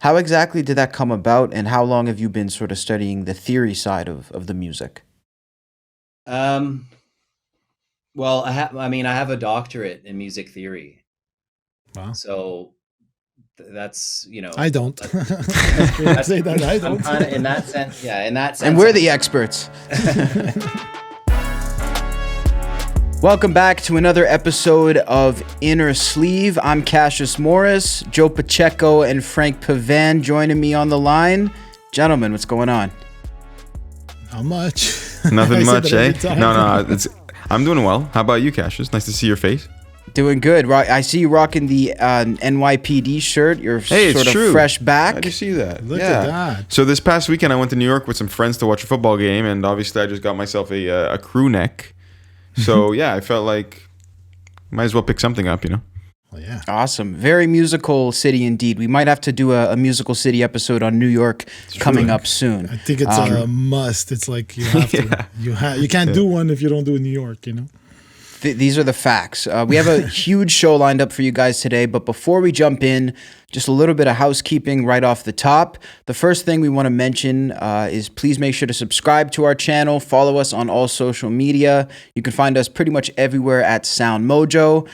How exactly did that come about, and how long have you been sort of studying the theory side of the music? Um, well, I have a doctorate in music theory, Wow. so that's I don't. that, Let's say that I I'm don't. kind of in that sense. Yeah, in that sense. And we're the experts. Welcome back to another episode of Innersleeve. I'm Cassius Morris, Joe Pacheco, and Frank Pavan joining me on the line. Gentlemen, what's going on? How much? Nothing much, eh? No. I'm doing well. How about you, Cassius? Nice to see your face. Doing good. I see you rocking the NYPD shirt. You're sort of true. fresh back. How'd you see that? Look at that. So this past weekend, I went to New York with some friends to watch a football game, and obviously I just got myself a crew neck. So yeah, I felt like might as well pick something up, Well, yeah. Awesome. Very musical city indeed. We might have to do a musical city episode on New York coming up soon. I think it's a must. It's like you have to. You can't do one if you don't do it in New York, These are the facts. We have a huge show lined up for you guys today, but before we jump in, just a little bit of housekeeping right off the top. The first thing we want to mention is please make sure to subscribe to our channel, follow us on all social media. You can find us pretty much everywhere at SoundMojo.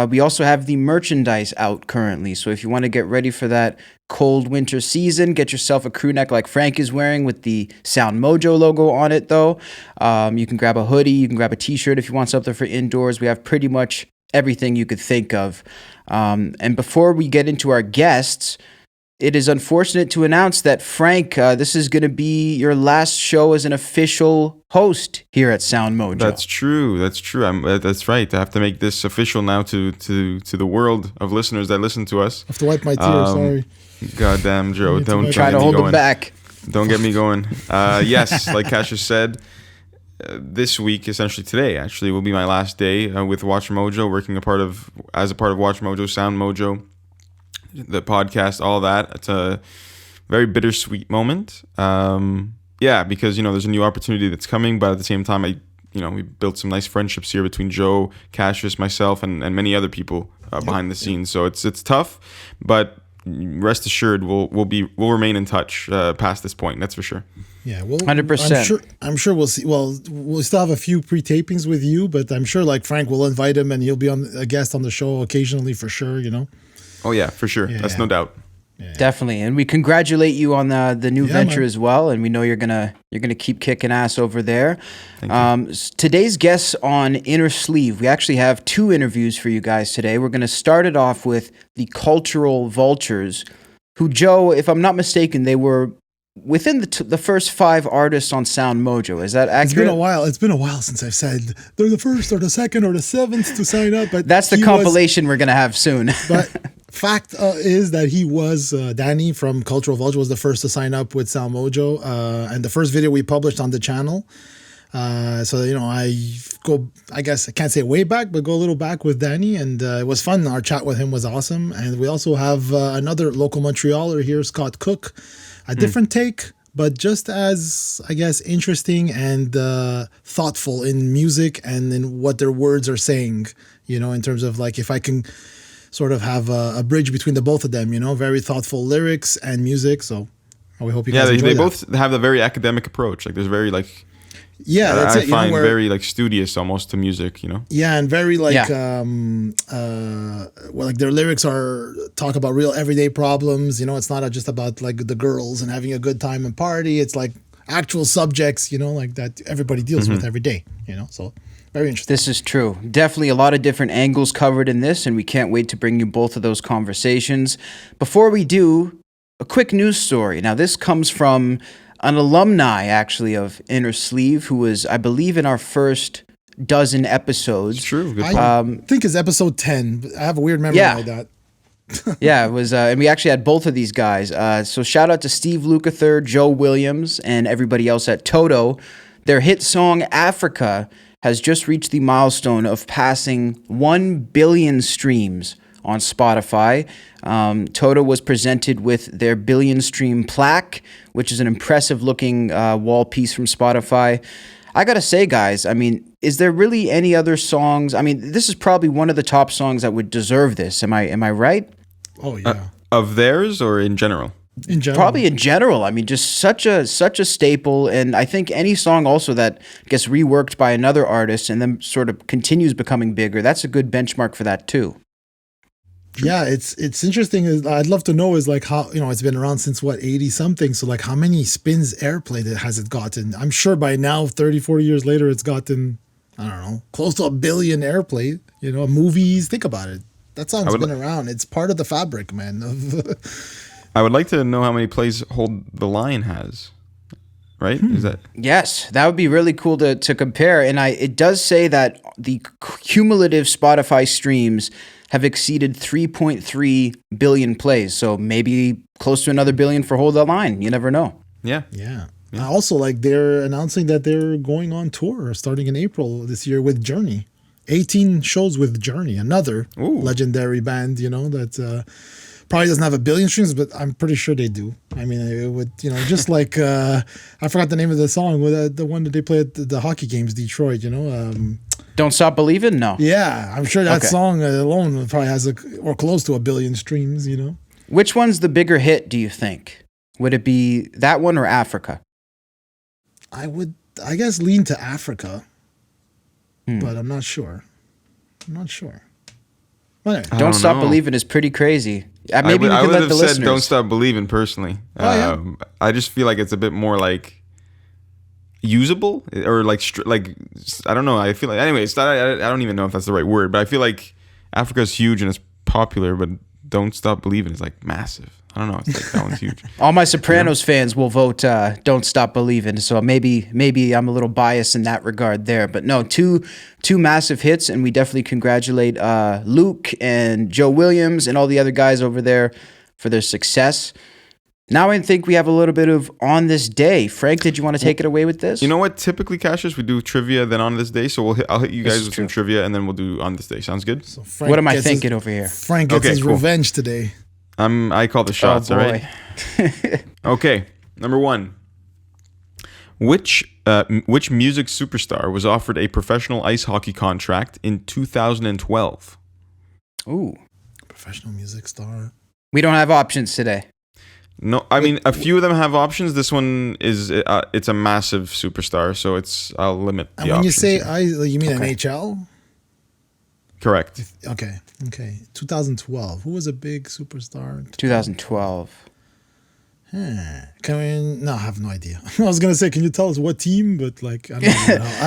We also have the merchandise out currently, so if you want to get ready for that cold winter season, get yourself a crew neck like Frank is wearing with the SoundMojo logo on it, though. You can grab a hoodie, you can grab a t-shirt if you want something for indoors. We have pretty much everything you could think of. And before we get into our guests, it is unfortunate to announce that, Frank, this is going to be your last show as an official host here at SoundMojo. That's true. That's right. I have to make this official now to the world of listeners that listen to us. I have to wipe my tears. Sorry. Goddamn, Joe. Don't try to hold them back. Don't get me going. Yes, like Cassius said, this week, essentially today, actually, will be my last day with Watch Mojo, working as a part of Watch Mojo, SoundMojo, the podcast, all that. It's a very bittersweet moment. Because there's a new opportunity that's coming, but at the same time, we built some nice friendships here between Joe, Cassius, myself, and many other people behind the scenes. So it's tough, but rest assured, we'll remain in touch past this point. That's for sure. Yeah, well, 100%. I'm sure we'll see. Well, we'll still have a few pre-tapings with you, but I'm sure like Frank will invite him and he'll be on a guest on the show occasionally for sure. Oh yeah, for sure. That's no doubt. Yeah. Definitely, and we congratulate you on the new venture as well. And we know you're gonna keep kicking ass over there. Today's guests on Innersleeve, we actually have two interviews for you guys today. We're gonna start it off with the Cultural Vultures, who, Joe, if I'm not mistaken, they were within the first 5 artists on SoundMojo. Is that accurate? It's been a while since I've said they're the first or the second or the seventh to sign up. But that's the compilation we're gonna have soon. But fact is that he was Danny from Cultural Vultures was the first to sign up with SoundMojo, and the first video we published on the channel. I guess I can't say way back, but go a little back with Danny, and it was fun. Our chat with him was awesome, and we also have another local Montrealer here, Scott Cook, a different take, but just as, I guess, interesting and thoughtful in music and in what their words are saying, in terms of like if I can sort of have a bridge between the both of them, very thoughtful lyrics and music. So we hope you guys enjoy they that. both have a very academic approach. Like there's very like that's I find very like studious almost to music, Yeah, and very like like their lyrics talk about real everyday problems. It's not just about like the girls and having a good time and party. It's like actual subjects, like that everybody deals with every day. So very interesting. This is true. Definitely a lot of different angles covered in this, and we can't wait to bring you both of those conversations. Before we do, a quick news story. Now, this comes from an alumni, actually, of Innersleeve, who was, I believe, in our first dozen episodes. It's true. Good I think it's episode 10. I have a weird memory like that. Yeah, it was, and we actually had both of these guys. So shout out to Steve Lukather, Joe Williams, and everybody else at Toto. Their hit song, Africa, has just reached the milestone of passing 1 billion streams on Spotify. Toto was presented with their billion stream plaque, which is an impressive looking wall piece from Spotify. I gotta say, guys, I mean, is there really any other songs? I mean, this is probably one of the top songs that would deserve this. Am I right? Oh yeah. Of theirs or in general? In general. Probably in general. I mean, just such a staple, and I think any song also that gets reworked by another artist and then sort of continues becoming bigger. That's a good benchmark for that too. Yeah, it's interesting. I'd love to know is like how, it's been around since what, 80 something. So like how many spins airplay has it gotten? I'm sure by now, 30, 40 years later, it's gotten, I don't know, close to 1 billion airplay, movies. Think about it. That song's been around. It's part of the fabric, man. I would like to know how many plays Hold the Line has. Right? Is that? Yes, that would be really cool to compare. And it does say that the cumulative Spotify streams have exceeded 3.3 billion plays. So maybe close to another billion for Hold the Line. You never know. Yeah. Yeah. Also, like they're announcing that they're going on tour starting in April this year with Journey. 18 shows with Journey, another legendary band, that probably doesn't have 1 billion streams, but I'm pretty sure they do. I mean, it would, just like, I forgot the name of the song, the one that they play at the hockey games, Detroit, Don't Stop Believin'? No. Yeah, I'm sure that song alone probably has or close to 1 billion streams, Which one's the bigger hit, do you think? Would it be that one or Africa? I guess, lean to Africa, but I'm not sure. But anyway. Don't Stop Believin' is pretty crazy. Maybe I we would could let have the said listeners. Don't Stop Believing personally. I just feel like it's a bit more like usable or like I don't know. I feel like anyway. I don't even know if that's the right word, but I feel like Africa's huge and it's popular, but Don't Stop Believing is like massive. I don't know. It's like that one's huge. All my Sopranos fans will vote Don't Stop Believin'. So maybe I'm a little biased in that regard there. But no, two massive hits, and we definitely congratulate Luke and Joe Williams and all the other guys over there for their success. Now I think we have a little bit of On This Day. Frank, did you want to take it away with this? You know what? Typically, Cassius, we do trivia then On This Day. So I'll hit you guys with some trivia, and then we'll do On This Day. Sounds good? So Frank What am I thinking over here? Frank gets his revenge today. I call the shots, all right? Okay, number 1. Which music superstar was offered a professional ice hockey contract in 2012? Ooh. Professional music star. We don't have options today. No, I mean, a few of them have options. This one is, it's a massive superstar, so I'll limit the options. And when you say here. you mean NHL? Correct. Okay. 2012. Who was a big superstar? 2012. No, I have no idea. I was gonna say, can you tell us what team? But like, I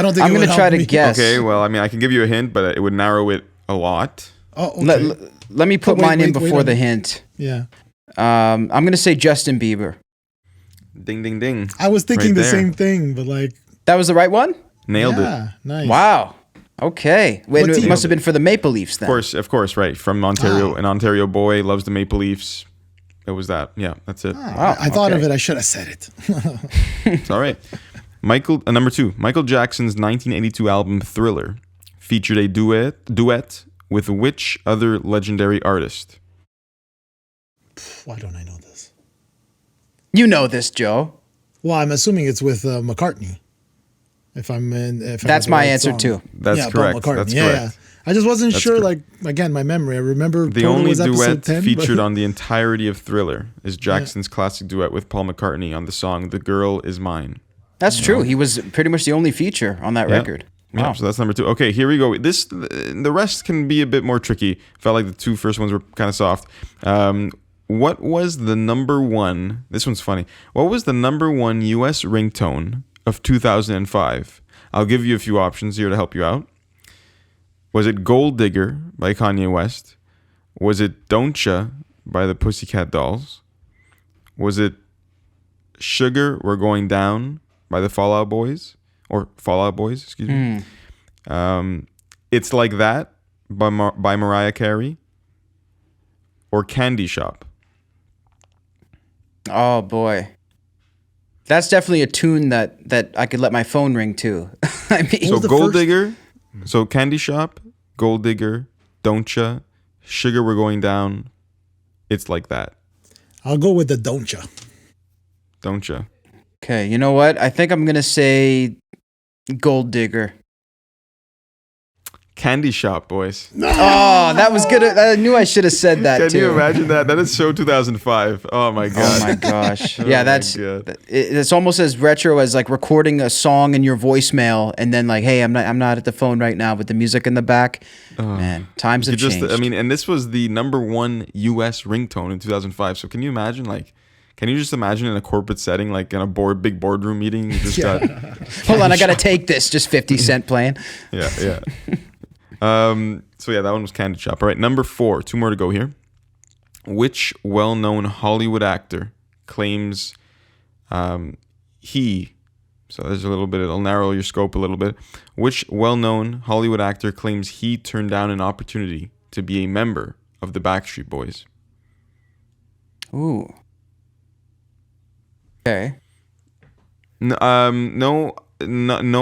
don't think I'm gonna try to guess. Okay, well, I mean, I can give you a hint, but it would narrow it a lot. Oh, okay. Let me put mine in before the hint. Yeah. I'm gonna say Justin Bieber. Ding, ding, ding. I was thinking Right the there. same thing, but like, That was the right one? Nailed it. yeah, nice. Wow. Okay. Wait, What it team? must have been for the Maple Leafs then. Of course, right. From Ontario, an Ontario boy, loves the Maple Leafs. It was that. Yeah, that's it. Wow, I thought of okay. it. I should have said it. It's all right. Number 2. Michael Jackson's 1982 album Thriller featured a duet with which other legendary artist? Why don't I know this? You know this, Joe. Well, I'm assuming it's with McCartney. That's my answer too. That's Paul correct. McCartney. That's Yeah. correct. I just wasn't That's sure. correct. Like, again, my memory. I remember The Toto only was episode duet 10, featured but- on the entirety of Thriller is Jackson's classic duet with Paul McCartney on the song "The Girl Is Mine." That's true. He was pretty much the only feature on that record. Yeah, Wow. so that's number 2. Okay, here we go. The rest can be a bit more tricky. Felt like the 2 first ones were kind of soft. What was the number 1? This one's funny. What was the number 1 U.S. ringtone of 2005? I'll give you a few options here to help you out. Was it Gold Digger by Kanye West? Was it Don't Ya by the Pussycat Dolls? Was it Sugar We're Going Down by the Fall Out Boys? Or Fallout Boys, excuse me. It's Like That by Mariah Carey. Or Candy Shop. Oh boy. That's definitely a tune that I could let my phone ring to. I mean, So the Gold first- Digger, so Candy Shop, Gold Digger, Don't Ya, Sugar We're Going Down, It's Like That. I'll go with the Don't Ya. Don't Ya. okay, you know what? I think I'm gonna say Gold Digger. Candy Shop, boys. Oh, that was good. I knew I should have said that Can too. you imagine that? That is so 2005. Oh my god. Oh my gosh. Oh Yeah, my that's God. it's almost as retro as like recording a song in your voicemail and then like, hey, I'm not at the phone right now with the music in the back. Man, times have changed. I mean, and this was the #1 US ringtone in 2005. So can you imagine, like, can you just imagine in a corporate setting, like in a big boardroom meeting, you just got Hold on, I gotta take this. Just 50 Cent playing. yeah. So yeah, that one was Candy Shop. All right, number 4, 2 more to go here. Which well-known Hollywood actor claims so there's a little bit, it'll narrow your scope a little bit. Which well-known Hollywood actor claims he turned down an opportunity to be a member of the Backstreet Boys? Ooh. Okay. No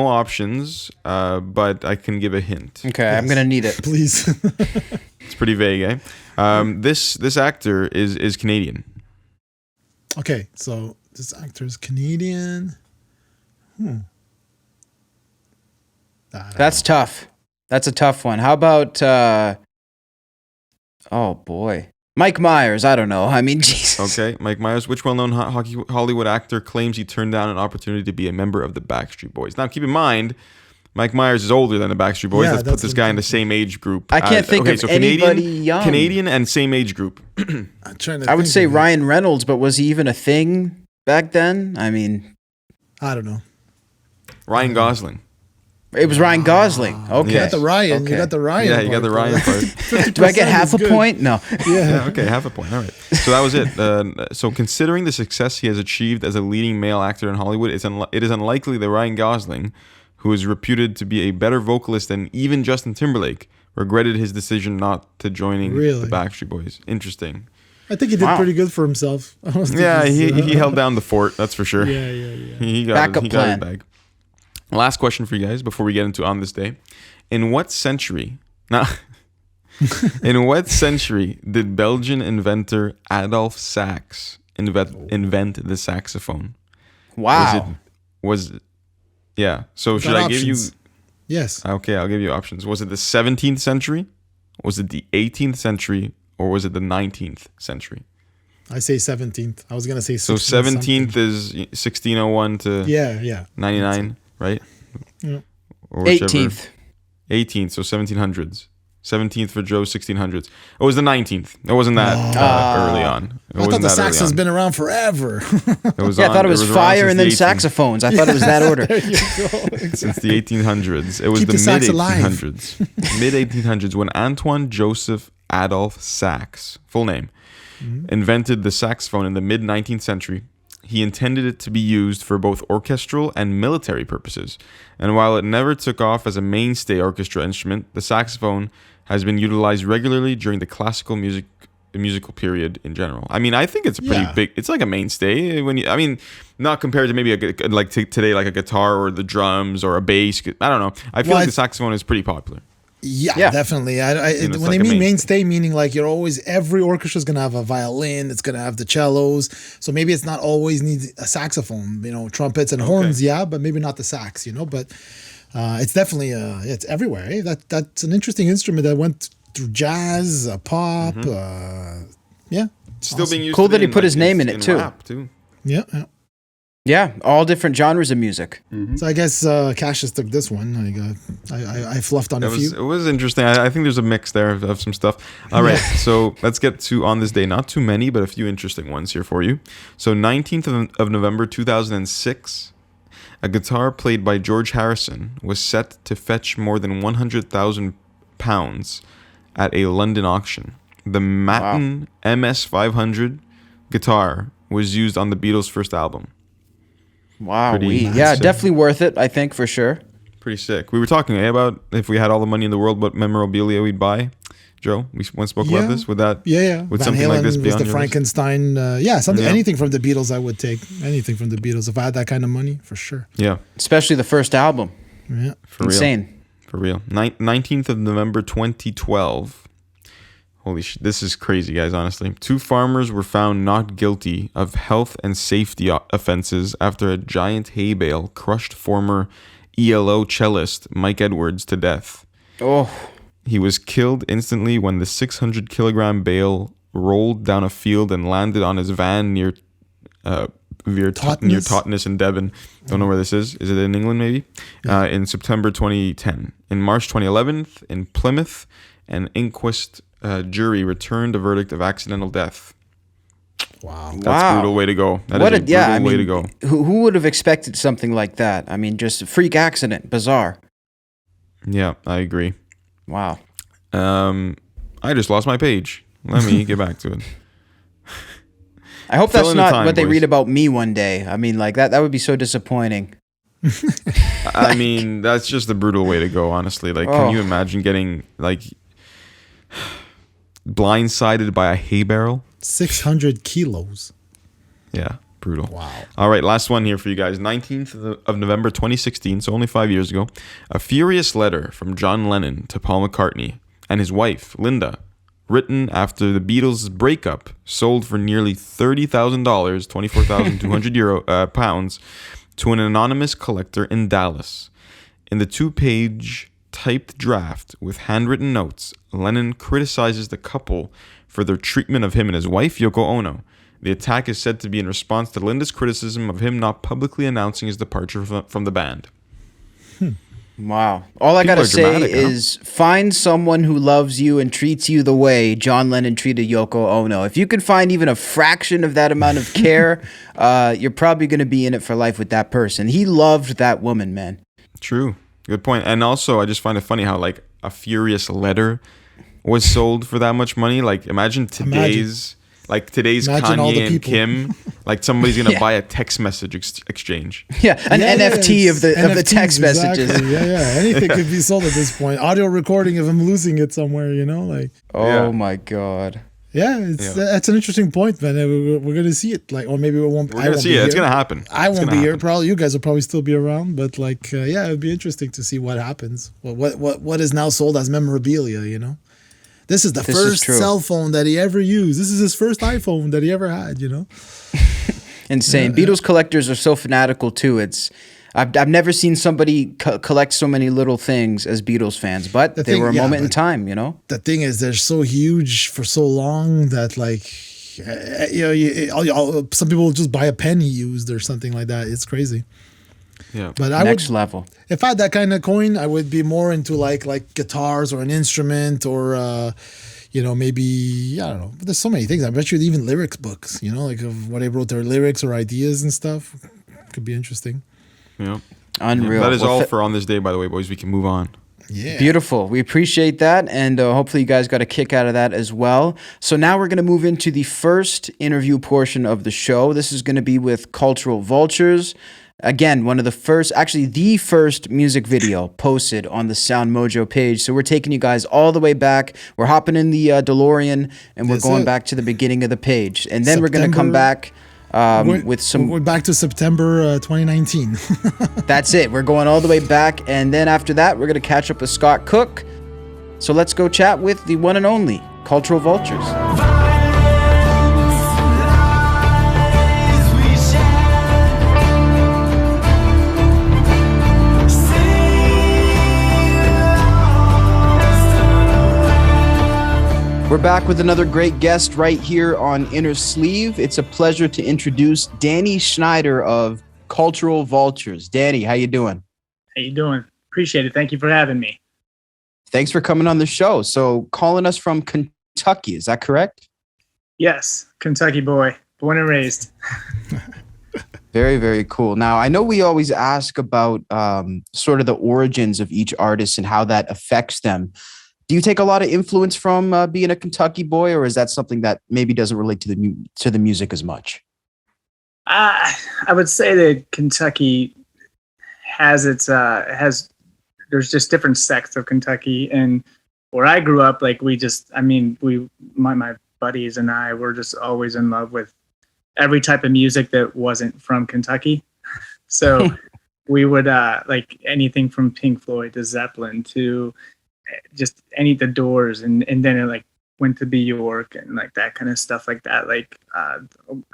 options, but I can give a hint. Okay, I'm gonna need it. Please. It's pretty vague, eh? This actor is Canadian. Okay, so this actor is Canadian. That's tough. That's a tough one. How about oh boy. Mike Myers, I don't know. I mean, Jesus. Okay, Mike Myers. Which well-known Hollywood actor claims he turned down an opportunity to be a member of the Backstreet Boys? Now, keep in mind, Mike Myers is older than the Backstreet Boys. Yeah, Let's put that's this guy in the same age group. I can't think of anybody young. Canadian and same age group. I'm trying to I would think say of it. Ryan Reynolds, but was he even a thing back then? I mean, I don't know. Ryan Gosling. it was Ryan Gosling. Okay. You got the Ryan. Okay. You got the Ryan. Yeah, you got the part. Ryan part. Do I get 50% half is a good. point? No. Yeah, okay, half a point. All right. So that was it. So considering the success he has achieved as a leading male actor in Hollywood, it is unlikely that Ryan Gosling, who is reputed to be a better vocalist than even Justin Timberlake, regretted his decision not to joining Really? the Backstreet Boys. Interesting. I think he did Wow. pretty good for himself. I was Yeah, thinking, he held down the fort, that's for sure. Yeah. He got Backup he got his plan. bag. Last question for you guys before we get into On This Day. In what century did Belgian inventor Adolphe Sax invent the saxophone? Wow. Yeah. So should Got I give you options. Yes. Okay, I'll give you options. Was it the 17th century? Was it the 18th century? Or was it the 19th century? I say 17th. I was going to say 16th. So 17th is 1601 to Yeah. 99, right? Yeah. Or whichever. 18th. 18th, so 1700s. 17th for Joe, 1600s. It was the 19th. It wasn't that early on. It I thought wasn't the that sax early has on. been around forever. It was Yeah, I thought it was around fire since and the then 18th saxophones. I thought it was that order. There you go. Since the 1800s. It was Keep the the sax mid alive. 1800s. Mid 1800s when Antoine Joseph Adolphe Sax, full name, invented the saxophone in the mid 19th century. He intended it to be used for both orchestral and military purposes. And while it never took off as a mainstay orchestra instrument, the saxophone has been utilized regularly during the classical musical period in general. I mean, I think it's a pretty Yeah. big. It's like a mainstay not compared to maybe today like a guitar or the drums or a bass. I don't know. I feel Well, like the saxophone is pretty popular. Yeah, definitely. it's When like they a mean mainstay. mainstay, meaning like every orchestra is gonna have a violin, it's gonna have the cellos. So maybe it's not always needs a saxophone. Trumpets and horns, yeah, but maybe not the sax. But it's definitely it's everywhere. Eh? That's an interesting instrument that went through jazz, pop. Yeah, It's still being used. Cool that today he put his name in it, too. Rap, too. yeah. Yeah, all different genres of music. So I guess Cassius took this one. I fluffed on a few. It was interesting. I think there's a mix there of some stuff. All right, so let's get to On This Day. Not too many, but a few interesting ones here for you. So 19th of November 2006, a guitar played by George Harrison was set to fetch more than £100,000 at a London auction. The Maton MS500 guitar was used on the Beatles' first album. Wow. Pretty Yeah, massive. definitely worth it, I think, for sure. Pretty sick. We were talking about if we had all the money in the world, what memorabilia we'd buy. Joe, we once spoke about this. Would that? Yeah. Would Van something like this Halen be was on the your list? Frankenstein. Something, Yeah. anything from the Beatles, I would take. Anything from the Beatles if I had that kind of money, for sure. Yeah, Especially the first album. Yeah. for real. Insane. For real. 19th of November 2012. Holy shit, this is crazy, guys, honestly. 2 farmers were found not guilty of health and safety offenses after a giant hay bale crushed former ELO cellist Mike Edwards to death. Oh, He was killed instantly when the 600-kilogram bale rolled down a field and landed on his van near Totnes in Devon. Don't know where this is. Is it in England, maybe? In September 2010. In March 2011, in Plymouth, an inquest jury returned a verdict of accidental death. Wow. That's a brutal way to go. That is a brutal way to go. Who would have expected something like that? I mean, just a freak accident. Bizarre. Yeah, I agree. Wow. I just lost my page. Let me get back to it. I hope Fill that's in the not time, what they boys. read about me one day. I mean, like that would be so disappointing. I mean, that's just a brutal way to go, honestly. Like, can you imagine getting, like, blindsided by a hay barrel? 600 kilos. Yeah, brutal. Wow. All right, last one here for you guys. 19th of November 2016, so only 5 years ago. A furious letter from John Lennon to Paul McCartney and his wife, Linda, written after the Beatles' breakup, sold for nearly $30,000, 24,200 pounds, to an anonymous collector in Dallas. In the 2-page typed draft with handwritten notes, Lennon criticizes the couple for their treatment of him and his wife, Yoko Ono. The attack is said to be in response to Linda's criticism of him not publicly announcing his departure from the band. Wow. All I People gotta are say dramatic, huh? is find someone who loves you and treats you the way John Lennon treated Yoko Ono. If you can find even a fraction of that amount of care, you're probably going to be in it for life with that person. He loved that woman, man. True. Good point. And also, I just find it funny how, like, a furious letter was sold for that much money. Like, imagine today's all the Kanye and people. Kim. Like, somebody's going to Yeah. buy a text message exchange. Yeah, an NFT of the NFTs, text exactly. messages. Yeah. Anything could be sold at this point. Audio recording of him losing it somewhere, like. Oh Yeah. my God. Yeah, that's an interesting point, man. We're going to see it, like, or maybe we won't. We're going to see it. It's going to happen. I It's won't gonna be here. happen. Probably you guys will probably still be around, but like, it'd be interesting to see what happens. What is now sold as memorabilia? This is the This is first true. cell phone that he ever used. This is his first iPhone that he ever had. Insane. Beatles collectors are so fanatical too. I've never seen somebody collect so many little things as Beatles fans, but they were a moment in time, The thing is, they're so huge for so long that, like, some people will just buy a pen he used or something like that. It's crazy. Yeah. But I Next would, level. if I had that kind of coin, I would be more into like guitars or an instrument or maybe, I don't know. There's so many things. I bet you even lyrics books, like of what they wrote their lyrics or ideas and stuff. Could be interesting. Yeah. Unreal. That is Well, all for on this day, by the way, boys. We can move on. Yeah. Beautiful. We appreciate that. And hopefully you guys got a kick out of that as well. So now we're going to move into the first interview portion of the show. This is going to be with Cultural Vultures. Again, the first music video posted on the SoundMojo page. So we're taking you guys all the way back. We're hopping in the DeLorean and we're That's going it. back to the beginning of the page. And then we're going to come back with some... We're back to September 2019. That's it. We're going all the way back. And then after that, we're going to catch up with Scott Cook. So let's go chat with the one and only Cultural Vultures. We're back with another great guest right here on Innersleeve. It's a pleasure to introduce Danny Schneider of Cultural Vultures. Danny, how you doing? How you doing? Appreciate it. Thank you for having me. Thanks for coming on the show. So calling us from Kentucky, is that correct? Yes, Kentucky boy, born and raised. Very, very cool. Now, I know we always ask about sort of the origins of each artist and how that affects them. Do you take a lot of influence from being a Kentucky boy, or is that something that maybe doesn't relate to the music as much? I would say that Kentucky has there's just different sects of Kentucky, and where I grew up, like my buddies and I were just always in love with every type of music that wasn't from Kentucky. So we would like anything from Pink Floyd to Zeppelin to just the Doors, and then it like went to Bjork and like that kind of stuff like that. Like I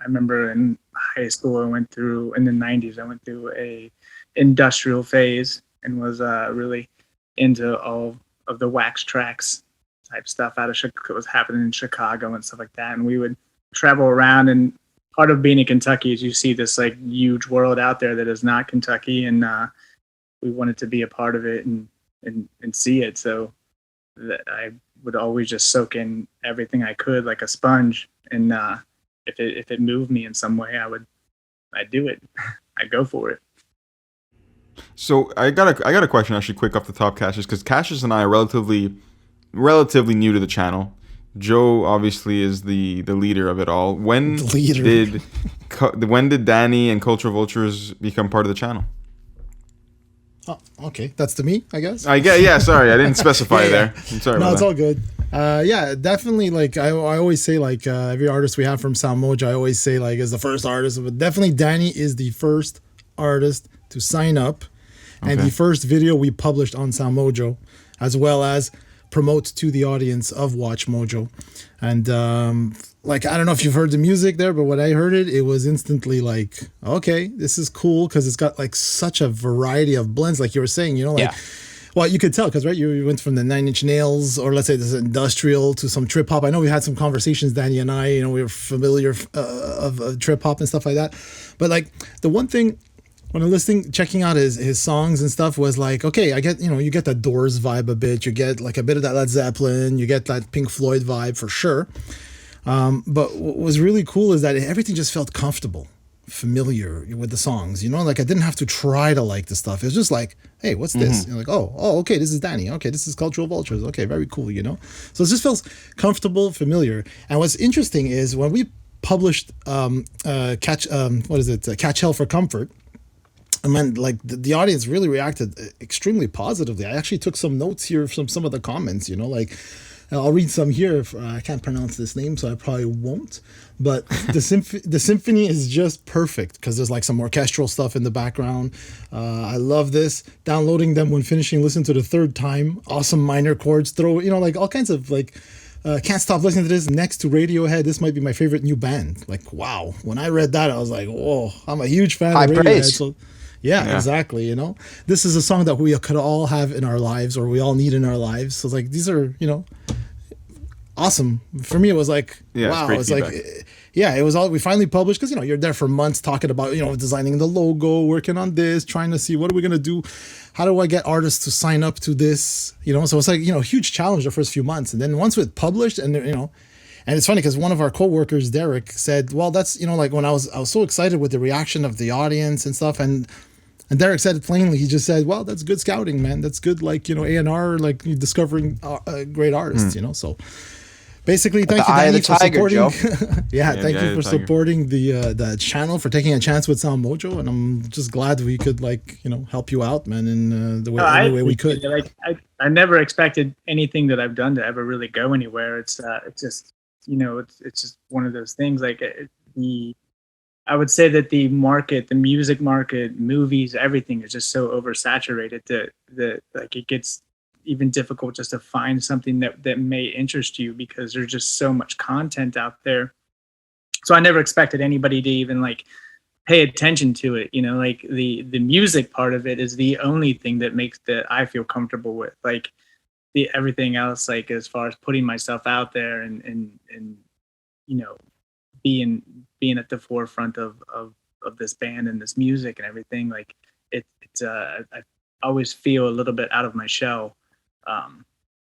remember in high school in the 90s I went through a industrial phase and was really into all the wax tracks type stuff out of Chicago, was happening in Chicago and stuff like that. And we would travel around, and part of being in Kentucky is you see this like huge world out there that is not Kentucky, and we wanted to be a part of it and see it. So that I would always just soak in everything I could like a sponge, and if it moved me in some way, I'd do it. I'd go for it. So I got a question actually quick off the top, Cassius, because Cassius and I are relatively new to the channel. Joe obviously is the leader of it all. When did Danny and Cultural Vultures become part of the channel? Oh, okay, that's to me, I guess. Yeah. Sorry, I didn't specify there. I'm sorry. No, about it's that. all good. Yeah, definitely. Like I always say, like every artist we have from SoundMojo, I always say like is the first artist, but definitely Danny is the first artist to sign up, and the first video we published on SoundMojo, as well as promote to the audience of Watch Mojo. And like I don't know if you've heard the music there, but when I heard it, it was instantly like, okay, this is cool, because it's got like such a variety of blends, like you were saying, you know, like well, you could tell because right, you went from the Nine Inch Nails, or let's say this industrial, to some trip hop. I know we had some conversations, Danny and I, you know, we were familiar of trip hop and stuff like that. But like the one thing when I'm listening, checking out his songs and stuff was like, okay, I get, you know, you get that Doors vibe a bit, you get like a bit of that Led Zeppelin, you get that Pink Floyd vibe for sure. But what was really cool is that everything just felt comfortable, familiar with the songs, you know, like I didn't have to try to like the stuff. It was just like, hey, what's this? You're like, oh, okay, this is Danny. Okay, this is Cultural Vultures. Okay, very cool, you know? So it just feels comfortable, familiar. And what's interesting is when we published Catch Hell for Comfort, I mean, like the audience really reacted extremely positively. I actually took some notes here from some of the comments, you know, like I'll read some here. I can't pronounce this name, so I probably won't. But the symphony is just perfect because there's like some orchestral stuff in the background. I love this. Downloading them when finishing, listen to the third time. Awesome minor chords. Throw, you know, like all kinds of like. Can't stop listening to this. Next to Radiohead, this might be my favorite new band. Like, wow. When I read that, I was like, whoa, I'm a huge fan of Radiohead. Praise. So, yeah, exactly. You know, this is a song that we could all have in our lives, or we all need in our lives. So like, these are, you know, awesome. For me, it was like, wow. It's like, yeah, it was all, we finally published, because, you know, you're there for months talking about, you know, designing the logo, working on this, trying to see what are we going to do? How do I get artists to sign up to this? You know, so it's like, you know, huge challenge the first few months. And then once it published, and, you know, and it's funny because one of our coworkers, Derek, said, well, that's, you know, like when I was so excited with the reaction of the audience and stuff. And Derek said it plainly. He just said, well, that's good scouting, man. That's good, like, you know, A&R, like discovering great artists, you know, so. Basically, thank you, Danny, for supporting. Thank you for supporting the channel, for taking a chance with SoundMojo, and I'm just glad we could, like, you know, help you out, man, in the way, any way we could. Like, I never expected anything that I've done to ever really go anywhere. It's just, you know, it's just one of those things. Like I would say that the music market, movies, everything is just so oversaturated that like it gets even difficult just to find something that may interest you, because there's just so much content out there. So I never expected anybody to even like pay attention to it. You know, like the music part of it is the only thing that I feel comfortable with. Like everything else, like as far as putting myself out there and you know, being at the forefront of this band and this music and everything, like I always feel a little bit out of my shell.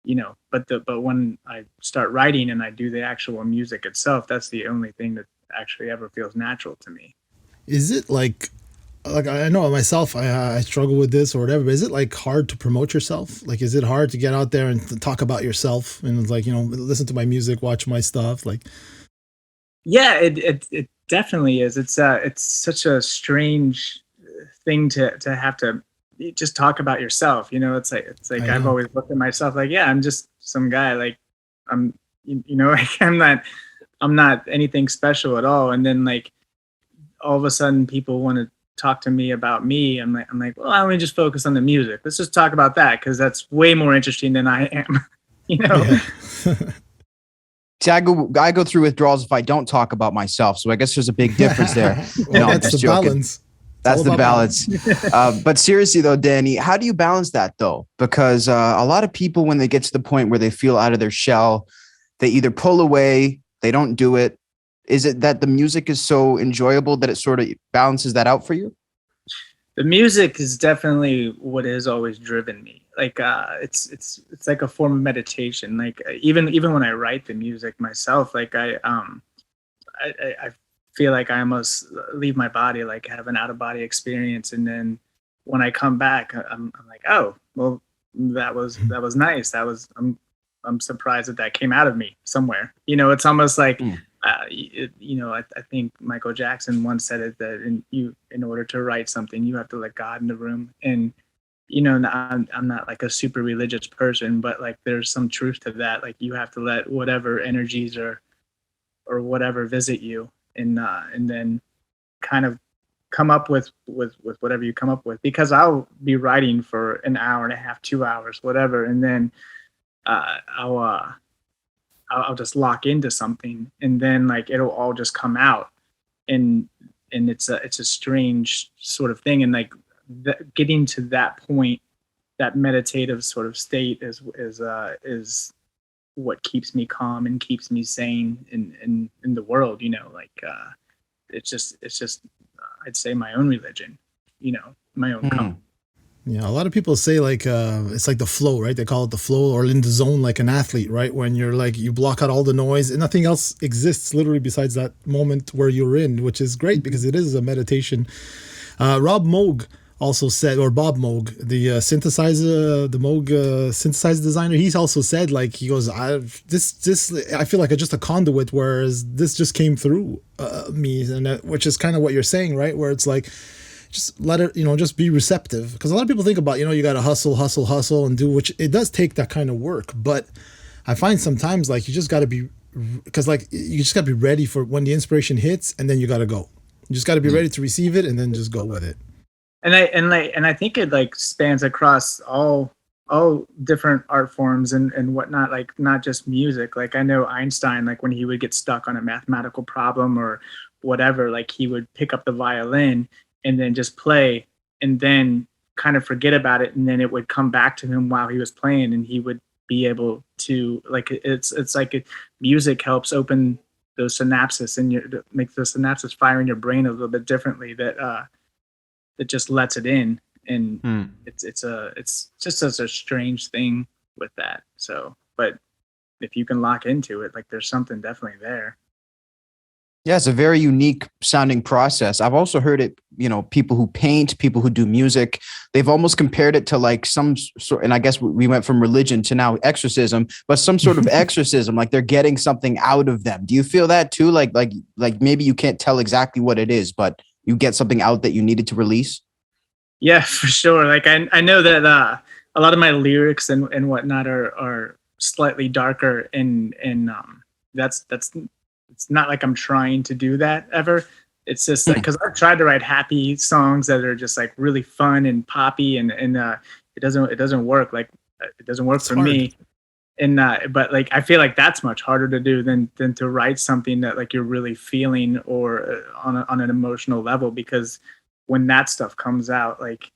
You know, but when I start writing and I do the actual music itself, that's the only thing that actually ever feels natural to me. Is it like I know myself, I struggle with this or whatever, but is it like hard to promote yourself? Like, is it hard to get out there and to talk about yourself and it's like, you know, listen to my music, watch my stuff? Like, yeah, it definitely is. It's such a strange thing to have to just talk about yourself, you know. It's like I've always looked at myself like, yeah, I'm just some guy, like I'm, you know, like I'm not anything special at all. And then like all of a sudden people want to talk to me about me. I'm like, well, why don't we just focus on the music? Let's just talk about that, because that's way more interesting than I am, you know. Yeah. See, I go through withdrawals if I don't talk about myself. So I guess there's a big difference there. Well, that's the balance. That's all the about balance. But seriously though, Danny, how do you balance that though? Because a lot of people, when they get to the point where they feel out of their shell, they either pull away, they don't do it. Is it that the music is so enjoyable that it sort of balances that out for you? The music is definitely what has always driven me. Like it's like a form of meditation. Like even when I write the music myself, like I feel like I almost leave my body, like have an out of body experience, and then when I come back, I'm like, oh, well, that was nice. I'm surprised that came out of me somewhere. You know, it's almost like, I think Michael Jackson once said it that in order to write something, you have to let God in the room. And I'm not like a super religious person, but like there's some truth to that. Like you have to let whatever energies or whatever visit you, and then kind of come up with whatever you come up with, because I'll be writing for an hour and a half, 2 hours, whatever, and then I'll just lock into something, and then like it'll all just come out, and it's a strange sort of thing, and like getting to that point, that meditative sort of state is what keeps me calm and keeps me sane in the world. It's just I'd say my own religion, my own calm. Yeah, a lot of people say like it's like the flow, right? They call it the flow, or in the zone, like an athlete, right? When you're like, you block out all the noise and nothing else exists literally besides that moment where you're in, which is great because it is a meditation. Rob Moog also said, or Bob Moog, the synthesizer, the Moog synthesizer designer, he's also said, like, he goes, I feel like I'm just a conduit, whereas this just came through me, and which is kind of what you're saying, right? Where it's like, just let it, just be receptive. Because a lot of people think about, you got to hustle and do, which it does take that kind of work. But I find sometimes like you just got to be, because like you just got to be ready for when the inspiration hits, and then you got to go. You just got to be ready to receive it and then just go with it. And I think it like spans across all different art forms and whatnot, like not just music. Like I know Einstein, like when he would get stuck on a mathematical problem or whatever, like he would pick up the violin and then just play, and then kind of forget about it, and then it would come back to him while he was playing, and he would be able to, like, it's like music helps open those synapses and make the synapses fire in your brain a little bit differently, that it just lets it in, and it's just such a strange thing with that. So, but if you can lock into it, like there's something definitely there. Yeah, it's a very unique sounding process. I've also heard it, people who paint, people who do music, they've almost compared it to like some sort, and I guess we went from religion to now exorcism, but some sort of exorcism, like they're getting something out of them. Do you feel that too? Like maybe you can't tell exactly what it is, but you get something out that you needed to release? Yeah, for sure. Like I know that a lot of my lyrics and whatnot are slightly darker, and that's it's not like I'm trying to do that ever. It's just like, because I've tried to write happy songs that are just like really fun and poppy, and it doesn't work. Like it doesn't work for me. And but like I feel like that's much harder to do than to write something that like you're really feeling, or on an emotional level, because when that stuff comes out, like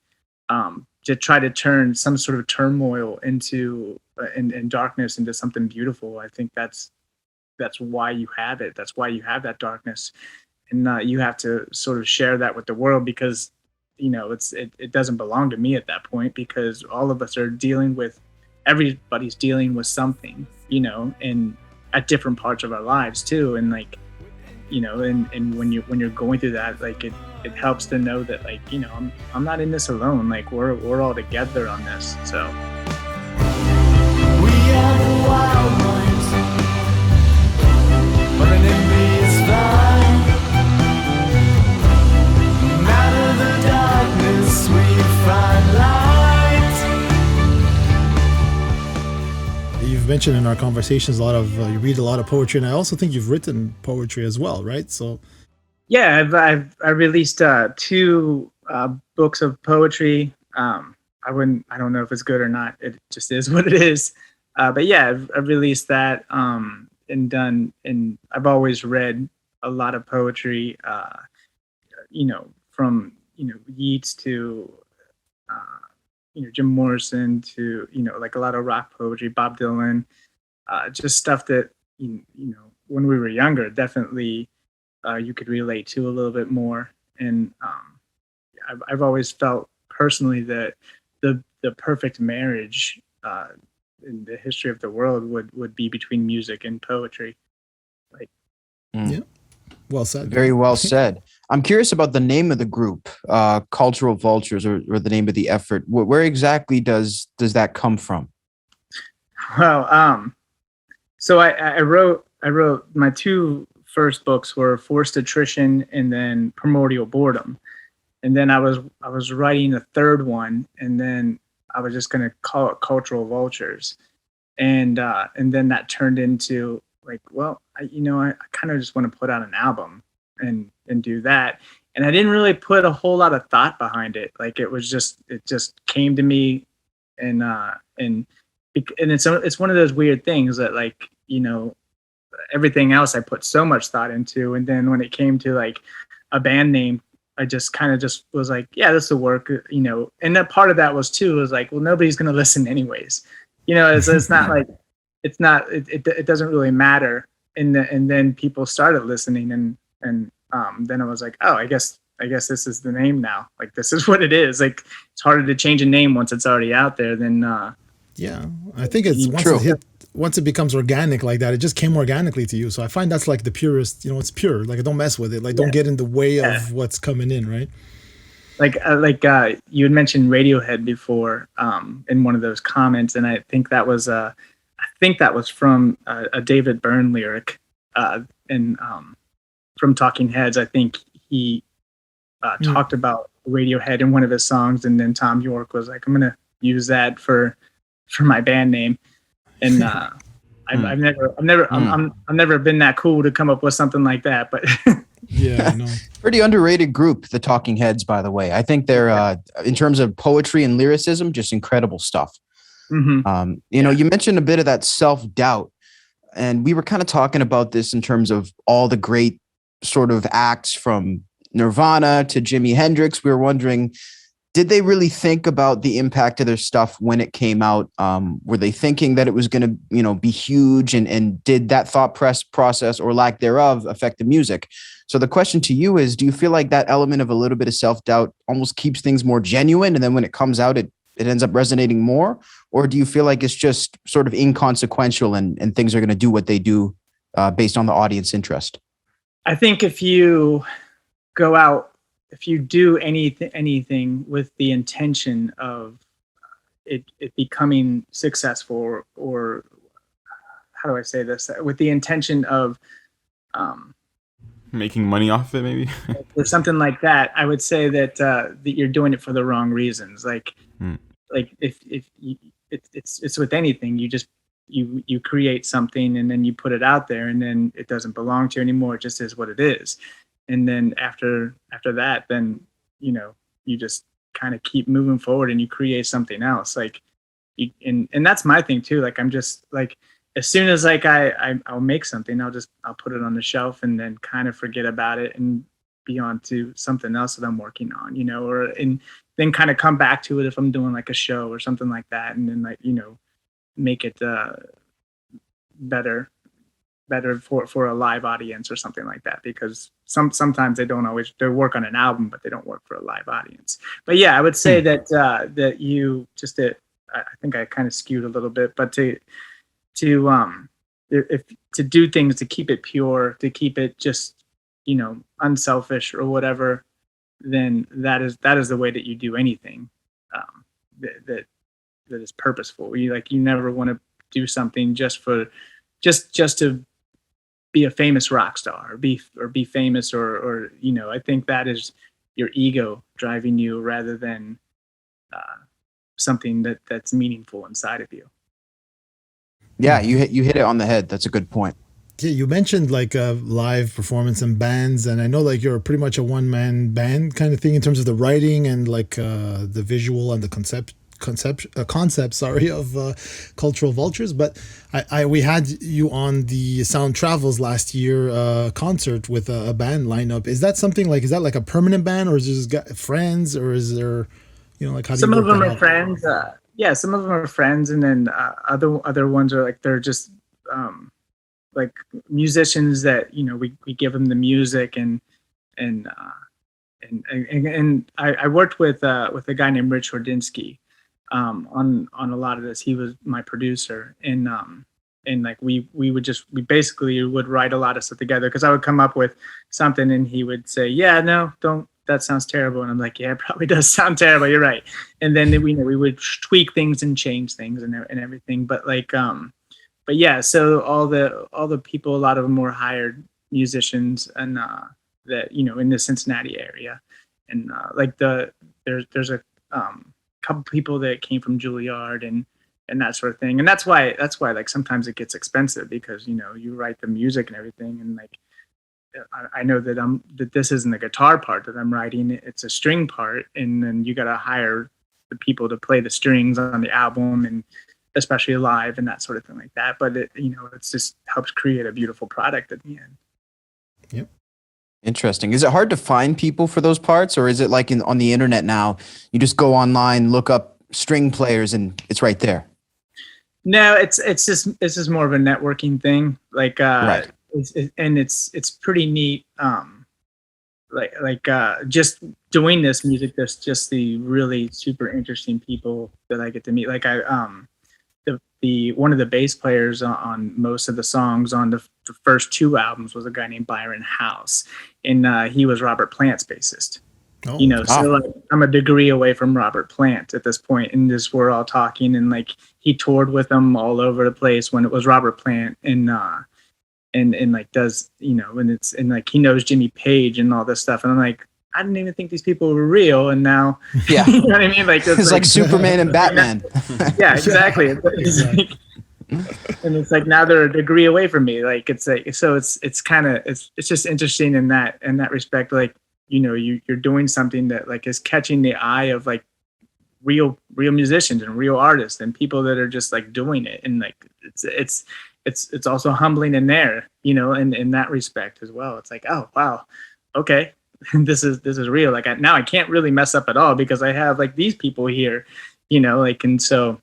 to try to turn some sort of turmoil into and darkness into something beautiful, I think that's why you have it. That's why you have that darkness, and you have to sort of share that with the world, because it doesn't belong to me at that point, because all of us are everybody's dealing with something, and at different parts of our lives too, and like and when you're going through that, like it helps to know that, like, I'm not in this alone. Like we're all together on this. So we are the wild ones, but an enemy is fine. Out of the darkness we find light. You've mentioned in our conversations a lot of you read a lot of poetry, and I also think you've written poetry as well, right? So yeah, I released 2 books of poetry. I don't know if it's good or not. It just is what it is. But yeah, I've released that and I've always read a lot of poetry, from Yeats to Jim Morrison to like a lot of rock poetry, Bob Dylan, just stuff that when we were younger, definitely you could relate to a little bit more. And I've always felt personally that the perfect marriage in the history of the world would be between music and poetry. Like, Yeah, well said. Very well said. I'm curious about the name of the group, Cultural Vultures, or the name of the effort. Where exactly does that come from? Well, so I wrote my two first books were Forced Attrition and then Primordial Boredom, and then I was writing a third one, and then I was just going to call it Cultural Vultures, and then that turned into like, well, I kind of just want to put out an album and do that, and I didn't really put a whole lot of thought behind it. Like it just came to me, and it's one of those weird things that like everything else I put so much thought into, and then when it came to like a band name, I just kind of just was like, yeah, this will work, and that part of that was like, well, nobody's gonna listen anyways, it's not like it doesn't really matter, and then people started listening, and then I was like, oh, I guess this is the name now, like this is what it is. Like it's harder to change a name once it's already out there than yeah, I think it's once it becomes organic like that, it just came organically to you. So I find that's like the purest, it's pure. Like don't mess with it. Like don't get in the way of what's coming in, right? Like you had mentioned Radiohead before in one of those comments, and I think that was from a David Byrne lyric, and from Talking Heads. I think he talked about Radiohead in one of his songs, and then Tom York was like, I'm gonna use that for my band name. And I've never been that cool to come up with something like that, but yeah, I know. Pretty underrated group, the Talking Heads, by the way. I think they're in terms of poetry and lyricism, just incredible stuff. Mm-hmm. You mentioned a bit of that self-doubt, and we were kind of talking about this in terms of all the great sort of acts from Nirvana to Jimi Hendrix. We were wondering, did they really think about the impact of their stuff when it came out? Were they thinking that it was going to, be huge, and did that thought process or lack thereof affect the music? So the question to you is, do you feel like that element of a little bit of self-doubt almost keeps things more genuine, and then when it comes out, it ends up resonating more? Or do you feel like it's just sort of inconsequential and things are going to do what they do based on the audience interest? I think if you go out, if you do anything with the intention of it becoming successful, or how do I say this? With the intention of making money off it, maybe, or something like that, I would say that you're doing it for the wrong reasons. Like if it's with anything, you create something and then you put it out there, and then it doesn't belong to you anymore. It just is what it is. And then after that, then, you just kind of keep moving forward and you create something else. Like, and that's my thing too. Like, I'm just like, as soon as like I'll make something, I'll put it on the shelf and then kind of forget about it and be on to something else that I'm working on, and then kind of come back to it if I'm doing like a show or something like that. And then like, make it better for a live audience or something like that, because sometimes they work on an album, but they don't work for a live audience. But yeah, I would say that you just I think I kind of skewed a little bit, but to do things to keep it pure, to keep it just unselfish or whatever, then that is the way that you do anything that is purposeful. You never want to do something just to be a famous rock star or be famous or I think that is your ego driving you rather than something that's meaningful inside of you. Yeah, you hit it on the head. That's a good point. Yeah, you mentioned like live performance and bands, and I know like you're pretty much a one-man band kind of thing in terms of the writing and like the visual and the concept, sorry, of Cultural Vultures. But we had you on the Sound Travels last year concert with a band lineup. Is that something like, is that like a permanent band, or is it just friends, or is there, like, how do Some you of work them that are out? friends. Yeah, some of them are friends, and then other ones are like they're just like musicians that we give them the music and I worked with a guy named Rich Hordinsky on a lot of this. He was my producer, and like we basically would write a lot of stuff together, because I would come up with something and he would say, yeah, no, don't, that sounds terrible, and I'm like, yeah, it probably does sound terrible, you're right. And then we would tweak things and change things and everything, but like but yeah, so all the people, a lot of them were hired musicians, and that in the Cincinnati area, and like there's a couple people that came from Juilliard and that sort of thing, and that's why like sometimes it gets expensive, because you write the music and everything, and like I know that this isn't the guitar part that I'm writing, it's a string part, and then you got to hire the people to play the strings on the album, and especially live and that sort of thing like that. But it's just helps create a beautiful product at the end. Yep. Interesting. Is it hard to find people for those parts, or is it like on the internet now? You just go online, look up string players, and it's right there. No, it's just more of a networking thing. Like, Right. It's pretty neat. Like just doing this music, there's just the really super interesting people that I get to meet. Like the one of the bass players on most of the songs on the first two albums was a guy named Byron House, and he was Robert Plant's bassist. Oh, So like, I'm a degree away from Robert Plant at this point, and just we're all talking, and like he toured with them all over the place when it was Robert Plant, and like does and like he knows Jimmy Page and all this stuff, and I'm like, I didn't even think these people were real, and now Yeah. you know what I mean? Like It's like Superman and Batman. yeah, exactly. It's like, and it's like now they're a degree away from me. Like it's like, so it's kind of it's just interesting in that respect. Like you're doing something that like is catching the eye of like real musicians and real artists and people that are just like doing it, and like it's also humbling in there, in that respect as well. It's like, oh wow, okay. This is real. Like now I can't really mess up at all because I have like these people here, like, and so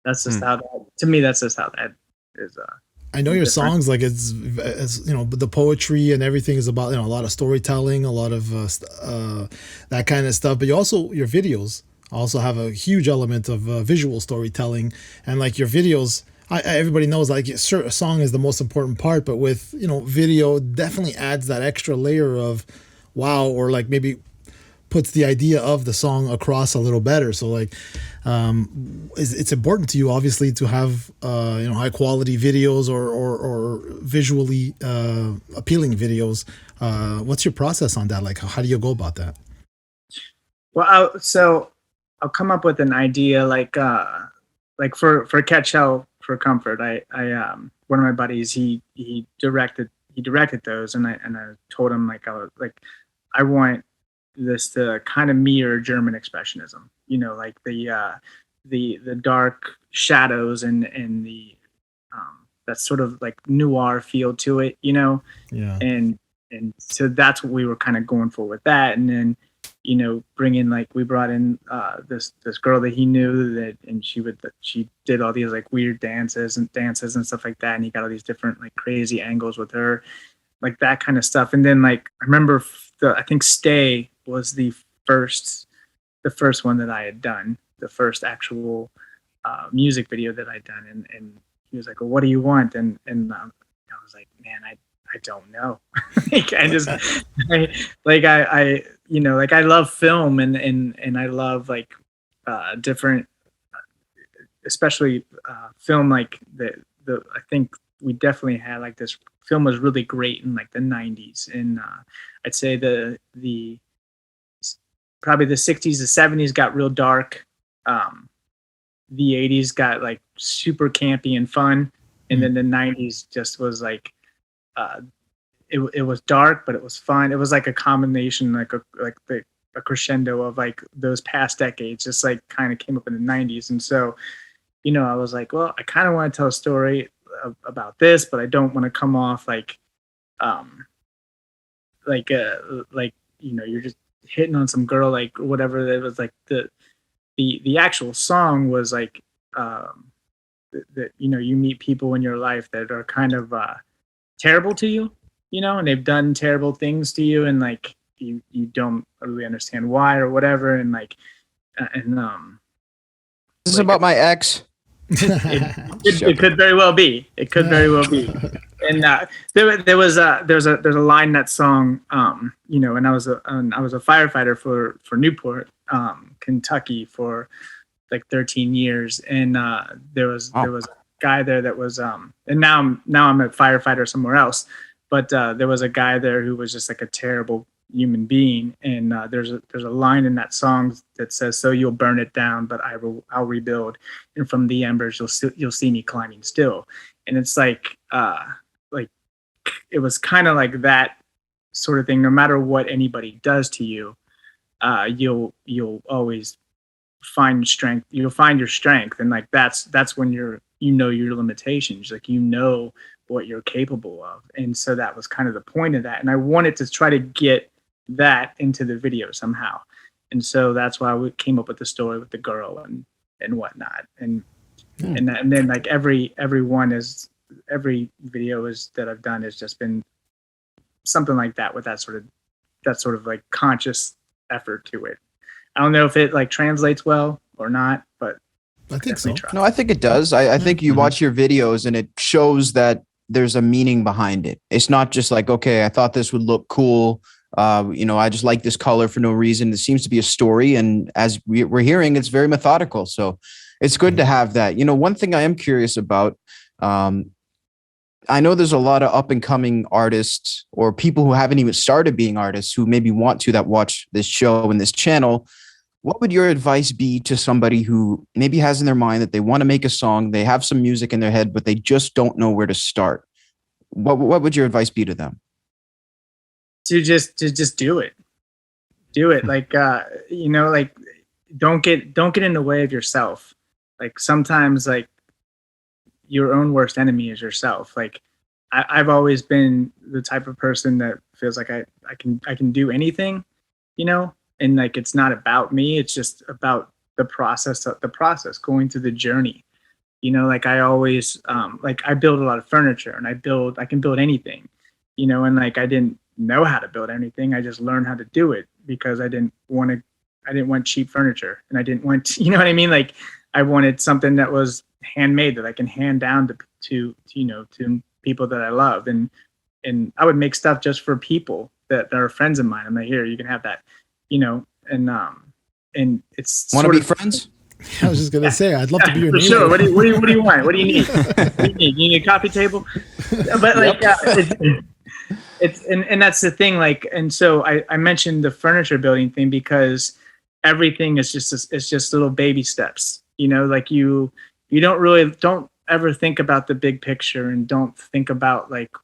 that's just how that, to me, that's just how that is. I know your different. songs, like it's the poetry and everything is about a lot of storytelling, a lot of that kind of stuff. But your videos also have a huge element of visual storytelling, and like your videos. Everybody knows like sure, a song is the most important part, but with video definitely adds that extra layer of wow, or like maybe puts the idea of the song across a little better. So like it's important to you obviously to have high quality videos or visually appealing videos. What's your process on that? Like how do you go about that? Well, I'll come up with an idea like for Catch Hell for Comfort. I one of my buddies, he directed those, and I told him like I want this to kind of mirror German expressionism, like the dark shadows and the that sort of like noir feel to it, Yeah. and so that's what we were kind of going for with that, and then we brought in this girl that he knew that, and she did all these like weird dances and stuff like that, and he got all these different like crazy angles with her, like that kind of stuff. And then like I remember I think Stay was the first one that I had done, the first actual music video that I'd done, and he was like, well, what do you want? And I was like, man, I don't know. Like, I love film and I love like different, especially film like the I think we definitely had like this film was really great in like the 90s, and I'd say the probably the 60s, the 70s got real dark. The 80s got like super campy and fun, and then the 90s just was like it was dark, but it was fun. It was like a combination, like the a crescendo of like those past decades, just like kind of came up in the 90s. And so, I was like, well, I kind of want to tell a story about this, but I don't want to come off like you're just hitting on some girl, like whatever. It was like the actual song was like that you meet people in your life that are kind of terrible to you, and they've done terrible things to you, and like you don't really understand why or whatever, and like This is like about my ex. It could very well be. It could very well be. And there's a line in that song, and I was a firefighter for Newport, Kentucky for like 13 years, and there was a guy there that was and now I'm a firefighter somewhere else, but there was a guy there who was just like a terrible human being, and there's a line in that song that says, "So you'll burn it down, but I'll rebuild, and from the embers you'll see me climbing still." And it's like it was kind of like that sort of thing. No matter what anybody does to you, you'll always find strength. You'll find your strength, and like that's when your limitations, like what you're capable of. And so that was kind of the point of that. And I wanted to try to get that into the video somehow. And so that's why we came up with the story with the girl and whatnot. And then like every video that I've done has just been something like that, with that sort of like conscious effort to it. I don't know if it like translates well or not, but I think so. No, I think it does. I think you watch your videos and it shows that there's a meaning behind it. It's not just like, okay, I thought this would look cool. I just like this color for no reason. It seems to be a story. And as we're hearing, it's very methodical. So it's good to have that. One thing I am curious about, I know there's a lot of up and coming artists or people who haven't even started being artists who maybe want to, that watch this show and this channel. What would your advice be to somebody who maybe has in their mind that they want to make a song, they have some music in their head, but they just don't know where to start? What would your advice be to them? To just do it. Do it. Like, like don't get in the way of yourself. Like sometimes like your own worst enemy is yourself. Like I've always been the type of person that feels like I can do anything, and like it's not about me, it's just about the process going through the journey. Like I always like I build a lot of furniture, and I can build anything, and like I didn't know how to build anything. I just learned how to do it because I didn't want cheap furniture, and I didn't want you know what I mean? Like I wanted something that was handmade that I can hand down to people that I love, and I would make stuff just for people that are friends of mine. I'm like, here, you can have that, and it's want to be friends. I was just gonna say, I'd love to be your neighbor. Sure. What do you want? What do you need? You need a coffee table? But like, it's that's the thing. Like, and so I mentioned the furniture building thing because everything is just little baby steps. Like you don't ever think about the big picture, and don't think about like,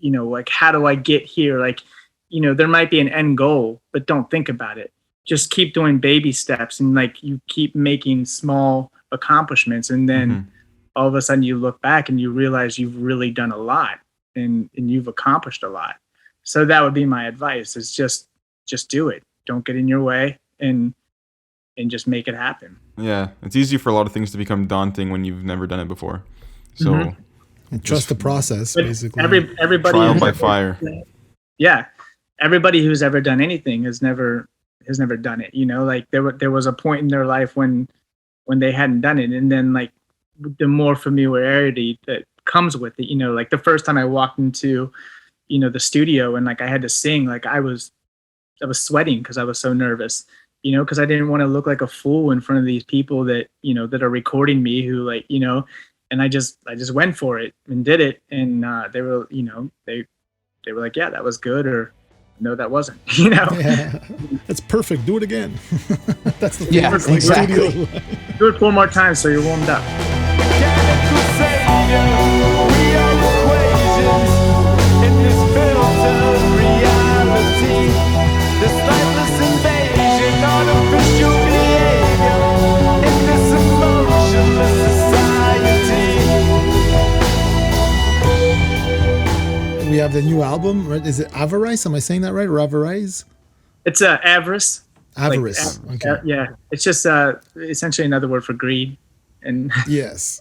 like how do I get here? Like, there might be an end goal, but don't think about it. Just keep doing baby steps, and like you keep making small accomplishments, and then all of a sudden you look back and you realize you've really done a lot, and you've accomplished a lot. So that would be my advice: is just do it. Don't get in your way, and just make it happen. Yeah, it's easy for a lot of things to become daunting when you've never done it before. So and trust the process, but basically. Everybody trial by fire. Yeah, everybody who's ever done anything has never done it. Like there was a point in their life when they hadn't done it, and then like the more familiarity that comes with it. Like the first time I walked into the studio and like I had to sing, like I was sweating because I was so nervous. Because I didn't want to look like a fool in front of these people that that are recording me, who like and I just went for it and did it, and they were they were like, yeah, that was good, or no, that wasn't. Yeah. That's perfect. Do it again. That's the perfect exactly. Do it 4 more times so you're warmed up. Mechanical savior, we are equations in this filtered reality. This lifeless the new album, right? Is it Avarice? Am I saying that right? Or Avarice? It's Avarice. Avarice. Okay. Yeah, it's just essentially another word for greed, and Yes.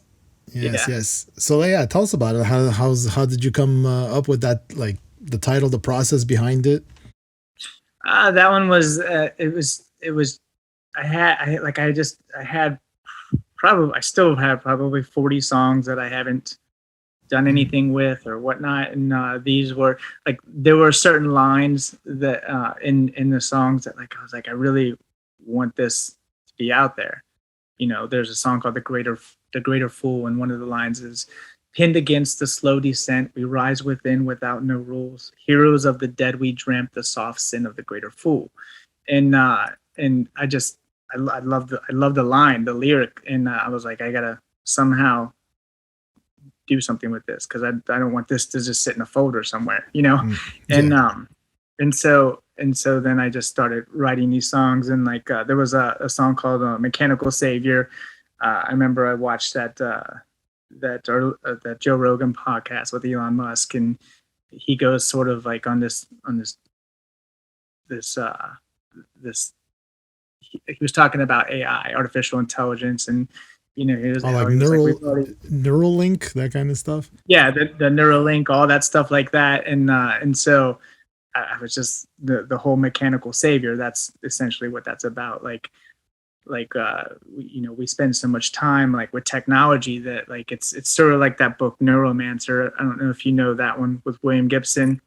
Yes. Yeah. Yes. So yeah, tell us about it. How did you come up with that? Like the title, the process behind it. that one was it was I had probably I still have probably 40 songs that I haven't done anything with or whatnot, and these were like there were certain lines that in the songs that like I was like I really want this to be out there. There's a song called the Greater Fool, and one of the lines is pinned against the slow descent we rise within without no rules, heroes of the dead we dreamt the soft sin of the greater fool. And I love the line, the lyric, and I was like I gotta somehow do something with this because I don't want this to just sit in a folder somewhere, Yeah. and so then I just started writing these songs, and like there was a song called Mechanical Savior. I remember I watched that Joe Rogan podcast with Elon Musk, and he goes sort of like on this he was talking about AI, artificial intelligence, and he was like Neuralink, that kind of stuff. Yeah, the Neuralink, all that stuff like that, and so I was just the whole Mechanical Savior. That's essentially what that's about. We spend so much time like with technology that like it's sort of like that book Neuromancer. I don't know if you know that one with William Gibson,